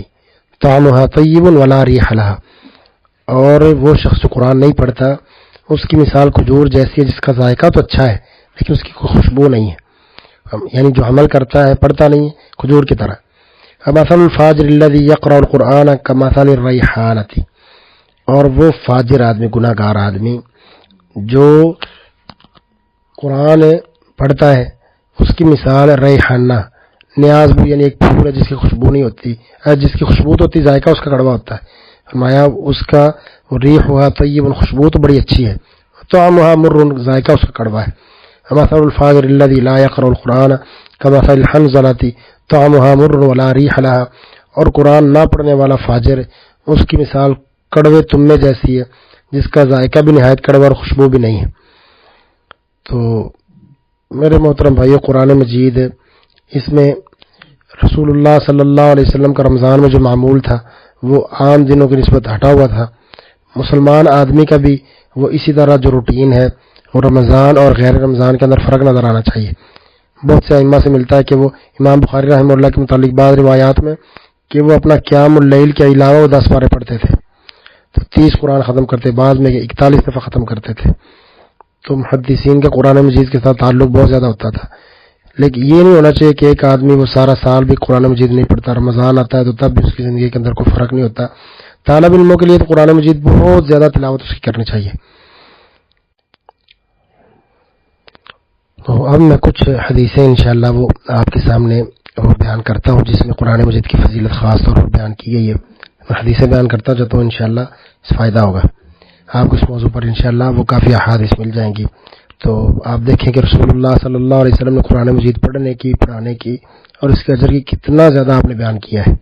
طعمها طیب ولا ریح لها، اور وہ شخص جو قرآن نہیں پڑھتا، اس کی مثال کھجور جیسی ہے، جس کا ذائقہ تو اچھا ہے لیکن اس کی کوئی خوشبو نہیں ہے، یعنی جو عمل کرتا ہے پڑھتا نہیں ہے، کھجور کی طرح۔ مثل الفاجر الذی یقرأ القرآن کمثل الریحانۃ، اور وہ فاجر آدمی، گناہ گار آدمی جو قرآن پڑھتا ہے، اس کی مثال ریحانہ، نیاز بھی، یعنی ایک پھول ہے جس کی خوشبو نہیں ہوتی، جس کی خوشبو تو ہوتی، ذائقہ اس کا کڑوا ہوتا ہے۔ فرمایا اس کا ریحها طیب، خوشبو تو بڑی اچھی ہے، طعمها مر، ذائقہ اس کا کڑوا ہے۔ مثل الفاجر الذی لا یقرأ القرآن کمثل الحنظلۃ طعمها مر ولا ریح لها، اور قرآن نہ پڑھنے والا فاجر، اس کی مثال کڑوے تمے جیسی ہے، جس کا ذائقہ بھی نہایت کڑوا اور خوشبو بھی نہیں ہے۔ تو میرے محترم بھائیو، قرآن مجید اس میں رسول اللہ صلی اللہ علیہ وسلم کا رمضان میں جو معمول تھا وہ عام دنوں کی نسبت ہٹا ہوا تھا۔ مسلمان آدمی کا بھی وہ اسی طرح جو روٹین ہے، وہ رمضان اور غیر رمضان کے اندر فرق نظر آنا چاہیے۔ بہت سے ائمہ سے ملتا ہے کہ وہ امام بخاری رحمہ اللہ کے متعلق بعض روایات میں کہ وہ اپنا قیام اللیل کے علاوہ 10 پارے پڑھتے تھے، تو 30 قرآن ختم کرتے، بعض میں 41 دفعہ ختم کرتے تھے۔ تو محدثین کا قرآن مجید کے ساتھ تعلق بہت زیادہ ہوتا تھا، لیکن یہ نہیں ہونا چاہیے کہ ایک آدمی وہ سارا سال بھی قرآن مجید نہیں پڑھتا، رمضان آتا ہے تو تب بھی اس کی زندگی کے اندر کوئی فرق نہیں ہوتا۔ طالب علموں کے لیے تو قرآن مجید بہت زیادہ تلاوت اس کی کرنی چاہیے، اب میں کچھ حدیثیں انشاءاللہ وہ آپ کے سامنے وہ بیان کرتا ہوں جس میں قرآن مجید کی فضیلت خاص طور پر بیان کی گئی ہے. میں حدیثیں بیان کرتا ہوں تو انشاءاللہ اس فائدہ ہوگا آپ کو اس موضوع پر انشاءاللہ وہ کافی احادیث مل جائیں گی. تو آپ دیکھیں کہ رسول اللہ صلی اللہ علیہ وسلم نے قرآن مجید پڑھنے کی پڑھانے کی اور اس کے اجر کی کتنا زیادہ آپ نے بیان کیا ہے.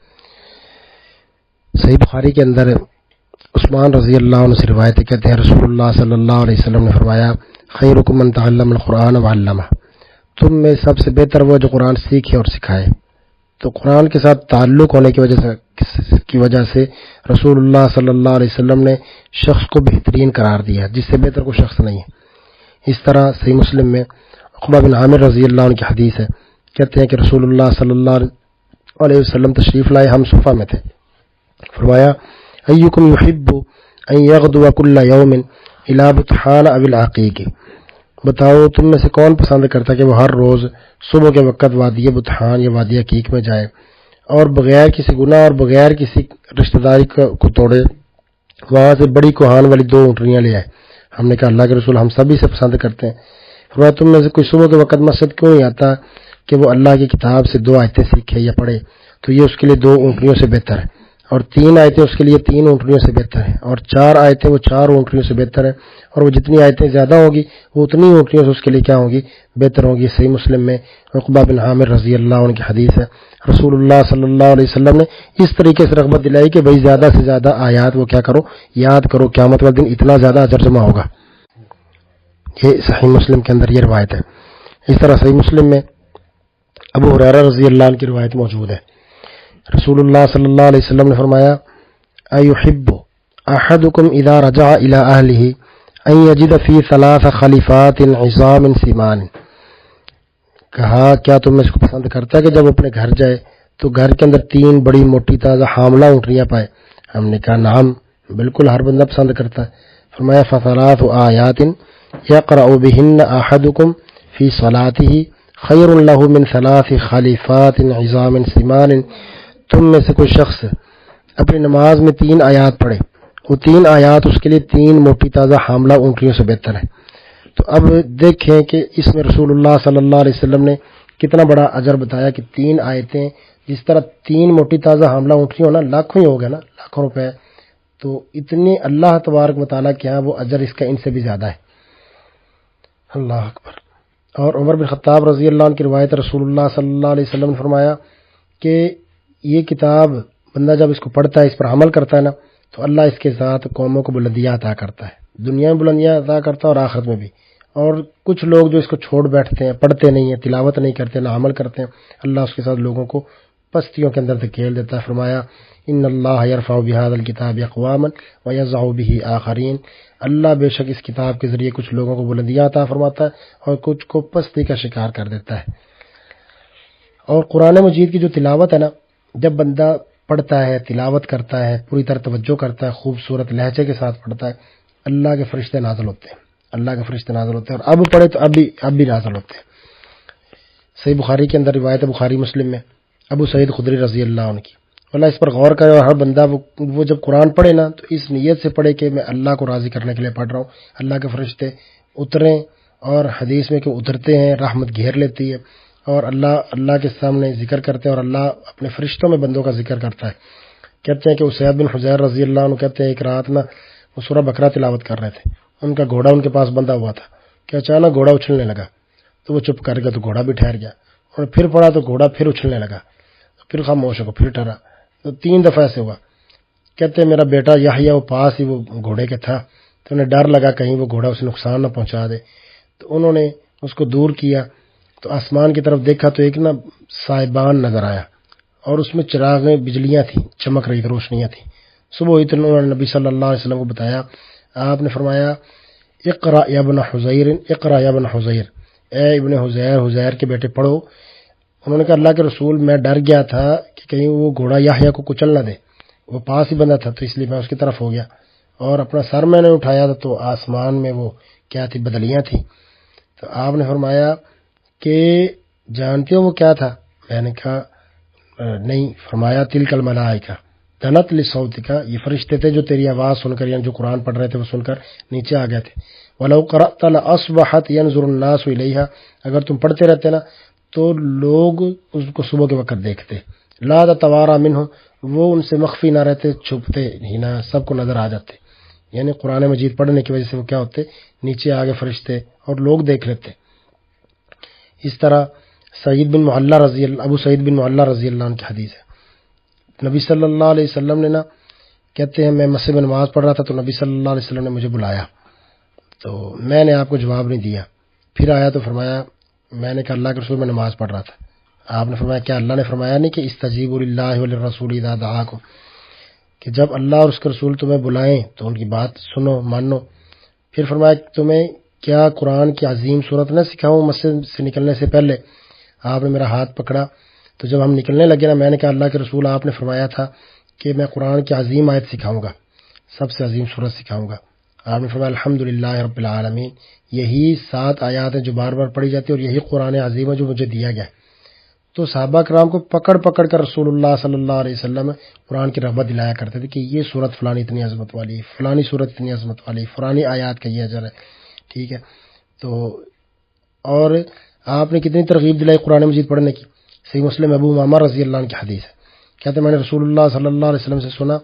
صحیح بخاری کے اندر عثمان رضی اللہ عنہ سے روایت کہتے ہیں رسول اللہ صلی اللہ علیہ وسلم نے فرمایا خیرکم من تعلم القرآن وعلمہ، تم میں سب سے بہتر وہ جو قرآن سیکھے اور سکھائے. تو قرآن کے ساتھ تعلق ہونے کی وجہ سے رسول اللہ صلی اللہ علیہ وسلم نے شخص کو بہترین قرار دیا جس سے بہتر کوئی شخص نہیں ہے. اس طرح صحیح مسلم میں عقبہ بن عامر رضی اللہ عنہ کی حدیث ہے، کہتے ہیں کہ رسول اللہ صلی اللہ علیہ وسلم تشریف لائے، ہم صفہ میں تھے. فرمایا ایکم یحب ان یغدو کل یوم الی بطحان او العقیق، بتاؤ تم میں سے کون پسند کرتا کہ وہ ہر روز صبح کے وقت وادی بطحان یا وادی عقیق میں جائے اور بغیر کسی گناہ اور بغیر کسی رشتہ داری کو توڑے وہاں سے بڑی کوہان والی 2 اونٹنیاں لے آئے. ہم نے کہا اللہ کے رسول ہم سبھی سے پسند کرتے ہیں. فرمایا تم میں سے کوئی صبح کے وقت مسجد کیوں نہیں آتا کہ وہ اللہ کی کتاب سے 2 آیتیں سیکھے یا پڑھے، تو یہ اس کے لیے 2 اونٹنیوں سے بہتر ہے، اور 3 آیتیں اس کے لیے 3 اونٹنیوں سے بہتر ہیں، اور 4 آیتیں وہ 4 اونٹنیوں سے بہتر ہیں، اور وہ جتنی آیتیں زیادہ ہوگی وہ اتنی اونٹنیوں سے اس کے لیے کیا ہوگی، بہتر ہوگی. صحیح مسلم میں عقبہ بن عامر رضی اللہ عنہ کی حدیث ہے رسول اللہ صلی اللہ علیہ وسلم نے اس طریقے سے رغبت دلائی کہ بھئی زیادہ سے زیادہ آیات وہ کیا کرو، یاد کرو، قیامت والے دن اتنا زیادہ اجر جمع ہوگا. یہ صحیح مسلم کے اندر یہ روایت ہے. اس طرح صحیح مسلم میں ابو ہریرہ رضی اللہ عنہ کی روایت موجود ہے. رسول اللہ صلی اللہ علیہ وسلم نے فرمایا ایحب احدکم اذا رجع الى اہلہ ان یجد فی 3 خلیفات عظام سمان، کہا کیا تم میں اس کو پسند کرتا ہے کہ جب اپنے گھر جائے تو گھر کے اندر 3 بڑی موٹی تازہ حاملہ اونٹنیاں پائے. ہم نے کہا نعم، بالکل ہر بندہ پسند کرتا ہے. فرمایا فثلاث آیات یقرأ بهن احدکم فی صلاتہ خیر لہ من 3 خلیفات عظام سمان، تم میں سے کوئی شخص اپنی نماز میں 3 آیات پڑھے، وہ 3 آیات اس کے لیے 3 موٹی تازہ حاملہ اونٹنیوں سے بہتر ہے. تو اب دیکھیں کہ اس میں رسول اللہ صلی اللہ علیہ وسلم نے کتنا بڑا اجر بتایا کہ 3 آیتیں جس طرح 3 موٹی تازہ حاملہ اونٹنی ہونا لاکھوں ہی ہو گیا نا، لاکھوں روپے، تو اتنے اللہ تبارک و تعالیٰ کے ہاں وہ اجر اس کا ان سے بھی زیادہ ہے. اللہ اکبر. اور عمر بن خطاب رضی اللہ عنہ کی روایت رسول اللہ صلی اللہ علیہ وسلم نے فرمایا کہ یہ کتاب بندہ جب اس کو پڑھتا ہے، اس پر عمل کرتا ہے نا، تو اللہ اس کے ساتھ قوموں کو بلندیاں عطا کرتا ہے، دنیا میں بلندیاں عطا کرتا ہے اور آخرت میں بھی. اور کچھ لوگ جو اس کو چھوڑ بیٹھتے ہیں، پڑھتے نہیں ہیں، تلاوت نہیں کرتے، نہ عمل کرتے ہیں، اللہ اس کے ساتھ لوگوں کو پستیوں کے اندر دھکیل دیتا ہے. فرمایا ان اللہ یرفع بہذا الکتاب اقواما ویضع بہ آخرین، اللہ بے شک اس کتاب کے ذریعے کچھ لوگوں کو بلندیاں عطا فرماتا ہے اور کچھ کو پستی کا شکار کر دیتا ہے. اور قرآن مجید کی جو تلاوت ہے نا، جب بندہ پڑھتا ہے، تلاوت کرتا ہے، پوری طرح توجہ کرتا ہے، خوبصورت لہجے کے ساتھ پڑھتا ہے، اللہ کے فرشتے نازل ہوتے ہیں، اللہ کے فرشتے نازل ہوتے ہیں، اور اب پڑھے تو اب بھی نازل ہوتے ہیں. صحیح بخاری کے اندر روایت ہے، بخاری مسلم میں ابو سعید خدری رضی اللہ عنہ کی. اللہ اس پر غور کرے اور ہر بندہ وہ جب قرآن پڑھے نا تو اس نیت سے پڑھے کہ میں اللہ کو راضی کرنے کے لیے پڑھ رہا ہوں. اللہ کے فرشتے اتریں، اور حدیث میں کہ اترتے ہیں، رحمت گھیر لیتی ہے، اور اللہ کے سامنے ذکر کرتے ہیں، اور اللہ اپنے فرشتوں میں بندوں کا ذکر کرتا ہے. کہتے ہیں کہ اسید بن حضیر رضی اللہ عنہ کہتے ہیں ایک رات نا وہ سورہ بقرہ تلاوت کر رہے تھے، ان کا گھوڑا ان کے پاس بندھا ہوا تھا کہ اچانک گھوڑا اچھلنے لگا، تو وہ چپ کر گیا تو گھوڑا بھی ٹھہر گیا، اور پھر پڑھا تو گھوڑا پھر اچھلنے لگا، پھر خاموش ہو گیا، پھر ٹھہرا، تو 3 دفعہ ایسے ہوا. کہتے ہیں میرا بیٹا یحییٰ وہ پاس ہی وہ گھوڑے کے تھا، تو انہیں ڈر لگا کہیں وہ گھوڑا اسے نقصان نہ پہنچا دے، تو انہوں نے اس کو دور کیا، تو آسمان کی طرف دیکھا تو ایک نا سائبان نظر آیا، اور اس میں چراغیں بجلیاں تھیں، چمک رہی تھی، روشنیاں تھیں. صبح ہوئی تو انہوں نے نبی صلی اللہ علیہ وسلم کو بتایا. آپ نے فرمایا اقرأ یا ابن حزیر، اقرأ یا ابن حزیر، اے ابن حزیر کے بیٹے پڑھو. انہوں نے کہا اللہ کے رسول میں ڈر گیا تھا کہ کہیں وہ گھوڑا یحییٰ کو کچل نہ دے، وہ پاس ہی بندہ تھا، تو اس لیے میں اس کی طرف ہو گیا، اور اپنا سر میں نے اٹھایا تھا تو آسمان میں وہ کیا تھی، بدلیاں تھیں. تو آپ نے فرمایا کہ جانتے ہو وہ کیا تھا؟ میں نے کہا نہیں. فرمایا تلک الملائکہ، دنت لصوتک، یہ فرشتے تھے جو تیری آواز سن کر، یعنی جو قرآن پڑھ رہے تھے وہ سن کر نیچے آ گئے تھے. ولو قرأت لأصبحت ينظر الناس الیہا، اگر تم پڑھتے رہتے نا تو لوگ اس کو صبح کے وقت دیکھتے. لا تتوارى منہ، وہ ان سے مخفی نہ رہتے، چھپتے ہی نہ، سب کو نظر آ جاتے. یعنی قرآن مجید پڑھنے کی وجہ سے وہ کیا ہوتے، نیچے آگے فرشتے اور لوگ دیکھ لیتے. اس طرح ابو سعید بن معلہ رضی اللہ عنہ کی حدیث ہے. نبی صلی اللہ علیہ وسلم نے نا کہتے ہیں میں مسجد میں نماز پڑھ رہا تھا تو نبی صلی اللہ علیہ وسلم نے مجھے بلایا تو میں نے آپ کو جواب نہیں دیا. پھر آیا تو فرمایا، میں نے کہا اللہ کے رسول میں نماز پڑھ رہا تھا. آپ نے فرمایا کیا اللہ نے فرمایا نہیں کہ استجیبوا للہ وللرسول اذا دعاکم، کہ جب اللہ اور اس کے رسول تمہیں بلائیں تو ان کی بات سنو مانو. پھر فرمایا تمہیں کیا قرآن کی عظیم صورت نہ سکھاؤں مسجد سے نکلنے سے پہلے. آپ نے میرا ہاتھ پکڑا تو جب ہم نکلنے لگے نا میں نے کہا اللہ کے رسول آپ نے فرمایا تھا کہ میں قرآن کی عظیم آیت سکھاؤں گا، سب سے عظیم صورت سکھاؤں گا. آپ نے فرمایا الحمدللہ رب العالمین، یہی 7 آیات ہیں جو بار بار پڑھی جاتی ہیں اور یہی قرآن عظیم ہے جو مجھے دیا گیا. تو صحابہ کرام کو پکڑ پکڑ کر رسول اللہ صلی اللہ علیہ وسلم قرآن کی رغبت دلایا کرتے تھے کہ یہ صورت فلانی اتنی عظمت والی، فلانی صورت اتنی عظمت والی، فلانی آیات کا یہ اجر ہے. ٹھیک ہے، تو اور آپ نے کتنی ترغیب دلائی قرآن مجید پڑھنے کی. صحیح مسلم ابو امامہ رضی اللہ عنہ کی حدیث ہے، کہتے ہیں میں نے رسول اللہ صلی اللہ علیہ وسلم سے سنا،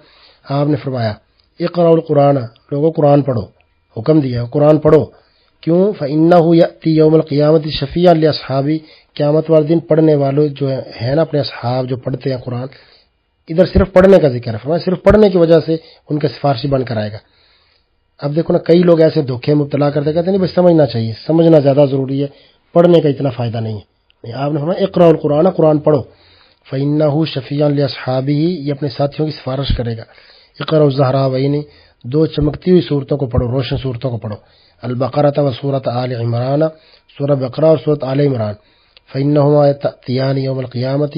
آپ نے فرمایا اقرأوا القرآن، لوگوں قرآن پڑھو، حکم دیا قرآن پڑھو. کیوں؟ فإنہ یأتی یوم القیامت شفیعا لاصحابی، قیامت والے دن پڑھنے والوں جو ہیں نا اپنے اصحاب جو پڑھتے ہیں قرآن، ادھر صرف پڑھنے کا ذکر ہے، فرمایا صرف پڑھنے کی وجہ سے ان کا سفارشی بن کر آئے گا. اب دیکھو نا کئی لوگ ایسے دھوکے مبتلا کرتے کہتے ہیں نہیں بس سمجھنا چاہیے، سمجھنا زیادہ ضروری ہے، پڑھنے کا اتنا فائدہ نہیں ہے. آپ نے فرمایا اقرأوا القرآن، قرآن پڑھو، فإنہ شفیعا لاصحابہ، یہ اپنے ساتھیوں کی سفارش کرے گا. اقرأوا الزہراوین، 2 چمکتی ہوئی صورتوں کو پڑھو، روشن صورتوں کو پڑھو، البقرۃ و سورۃ آل عمران، سورہ بقرہ اور سورۃ آل عمران. فإنہما یأتیان یوم القیامۃ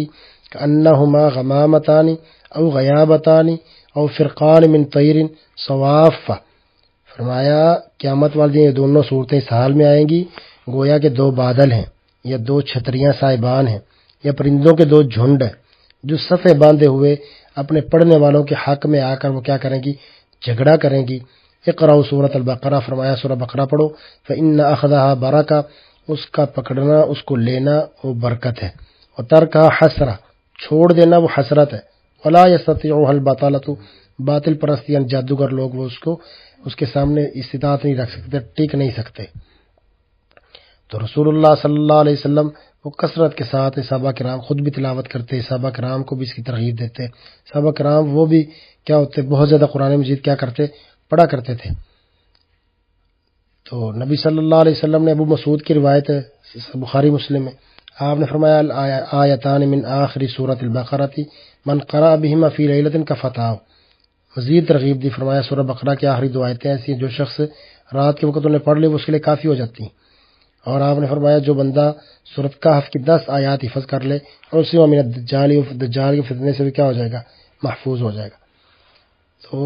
کأنہما غمامتان او غیابتان او فرقان من طیر صواف. فرمایا قیامت والے دن یہ دونوں صورتیں اس حال میں آئیں گی گویا کہ 2 بادل ہیں یا 2 چھتریاں سائبان ہیں یا پرندوں کے 2 جھنڈ ہیں جو صفے باندھے ہوئے اپنے پڑھنے والوں کے حق میں آ کر وہ کیا کریں گی، جھگڑا کریں گی. اقرأوا سورۃ البقرہ، فرمایا سورہ بقرہ پڑھو، فإن أخذها برکہ، اس کا پکڑنا، اس کو لینا وہ برکت ہے، اور ترکہ حسرہ، چھوڑ دینا وہ حسرت ہے. ولا یستطیعها البطالۃ، باطل پرستیاں جادوگر لوگ وہ اس کے سامنے استطاعت نہیں رکھ سکتے، ٹک نہیں سکتے. تو رسول اللہ صلی اللہ علیہ وسلم وہ کثرت کے ساتھ صحابہ کرام خود بھی تلاوت کرتے، صحابہ کرام کو بھی اس کی ترغیب دیتے. صحابہ کرام وہ بھی کیا ہوتے، بہت زیادہ قرآن مجید کیا کرتے، پڑھا کرتے تھے. تو نبی صلی اللہ علیہ وسلم نے ابو مسعود کی روایت ہے بخاری مسلم میں، آپ نے فرمایا آیتان من آخر سورۃ البقرہ من قرأ بہما فی لیلۃ کفتاہ. مزید ترغیب دی، فرمایا سورہ بقرہ کی آخری 2 آیتیں ایسی ہیں جو شخص رات کے وقت انہیں پڑھ لے وہ اس کے لیے کافی ہو جاتی ہیں. اور آپ نے فرمایا جو بندہ سورۃ کہف کی 10 آیات حفظ کر لے اور اسی میں دجال کے فتنے سے بھی کیا ہو جائے گا، محفوظ ہو جائے گا. تو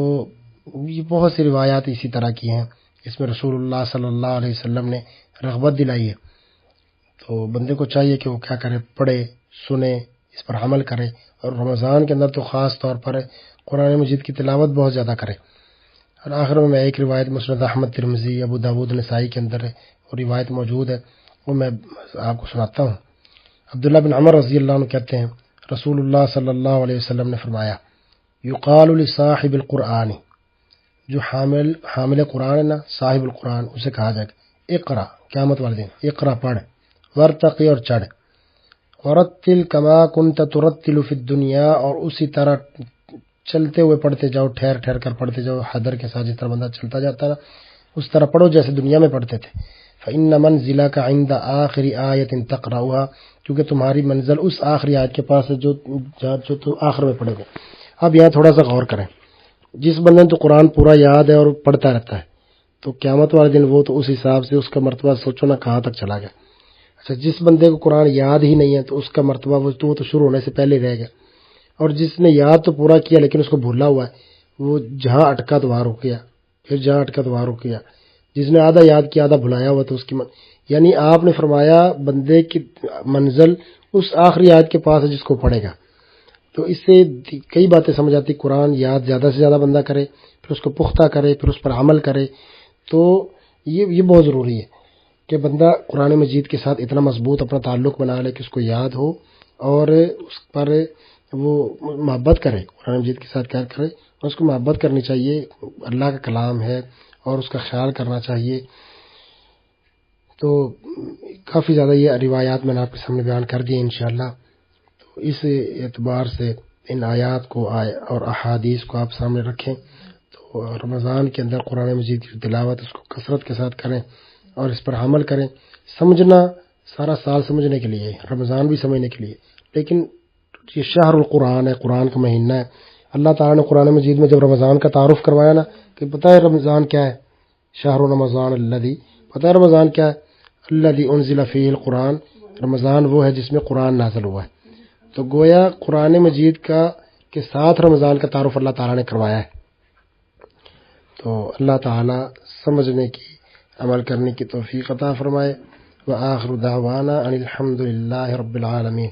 یہ بہت سی روایات اسی طرح کی ہیں، اس میں رسول اللہ صلی اللہ علیہ وسلم نے رغبت دلائی ہے. تو بندے کو چاہیے کہ وہ کیا کرے، پڑھے، سنے، اس پر عمل کرے، اور رمضان کے اندر تو خاص طور پر قرآن مجید کی تلاوت بہت زیادہ کرے. اور آخر میں ایک روایت مسند احمد، ترمذی، ابو داود، نسائی کے اندر ہے اور روایت موجود ہے، وہ میں آپ کو سناتا ہوں. عبداللہ بن عمر رضی اللہ عنہ کہتے ہیں رسول اللہ صلی اللہ علیہ وسلم نے فرمایا یقال لصاحب القرآن، جو حامل قرآن ہے نا، صاحب القرآن، اسے کہا جائے گا اقرا، قیامت والے دن اقرا پڑھ، ورتقی اور چڑھ، ورتل کما کنت ترتل فی الدنیا، اور اسی طرح چلتے ہوئے پڑھتے جاؤ، ٹھہر ٹھہر کر پڑھتے جاؤ، حدر کے ساتھ جس طرح بندہ چلتا جاتا ہے نا اس طرح پڑھو جیسے دنیا میں پڑھتے تھے. فإن منزلک عند آخر آیت تقرأها، کیونکہ تمہاری منزل اس آخری آیت کے پاس ہے جو تو آخر میں پڑھے گا. اب یہاں تھوڑا سا غور کریں، جس بندے تو قرآن پورا یاد ہے اور پڑھتا رہتا ہے تو قیامت والے دن وہ تو اس حساب سے اس کا مرتبہ سوچو نا کہاں تک چلا گیا. اچھا، جس بندے کو قرآن یاد ہی نہیں ہے تو اس کا مرتبہ وہ تو شروع ہونے سے پہلے رہ گیا. اور جس نے یاد تو پورا کیا لیکن اس کو بھولا ہوا ہے، وہ جہاں اٹکا تو وہاں رک گیا، پھر جہاں اٹکا تو وہاں رک گیا. جس نے آدھا یاد کیا آدھا بھلایا ہوا تو اس کی یعنی آپ نے فرمایا بندے کی منزل اس آخری آیت کے پاس ہے جس کو پڑھے گا. تو اس سے کئی باتیں سمجھ آتی. قرآن یاد زیادہ سے زیادہ بندہ کرے، پھر اس کو پختہ کرے، پھر اس پر عمل کرے. تو یہ بہت ضروری ہے کہ بندہ قرآن مجید کے ساتھ اتنا مضبوط اپنا تعلق بنا لے کہ اس کو یاد ہو اور اس پر وہ محبت کرے. قرآن مجید کے ساتھ کیا کرے، اور اس کو محبت کرنی چاہیے. اللہ کا کلام ہے اور اس کا خیال کرنا چاہیے. تو کافی زیادہ یہ روایات میں نے آپ کے سامنے بیان کر دی انشاءاللہ. تو اس اعتبار سے ان آیات کو اور احادیث کو آپ سامنے رکھیں. تو رمضان کے اندر قرآن مجید کی تلاوت اس کو کثرت کے ساتھ کریں اور اس پر عمل کریں. سمجھنا سارا سال سمجھنے کے لیے، رمضان بھی سمجھنے کے لیے، لیکن یہ شہر القرآن ہے، قرآن کا مہینہ ہے. اللہ تعالیٰ نے قرآن مجید میں جب رمضان کا تعارف کروایا نا کہ پتہ ہے رمضان کیا ہے، شہر رمضان الذی، پتہ ہے رمضان کیا ہے، الذی انزل فیہ القرآن، رمضان وہ ہے جس میں قرآن نازل ہوا ہے. تو گویا قرآن مجید کا کے ساتھ رمضان کا تعارف اللہ تعالیٰ نے کروایا ہے. تو اللہ تعالیٰ سمجھنے کی، عمل کرنے کی توفیق عطا فرمائے. وآخر دعوانا ان الحمد للہ رب العالمین.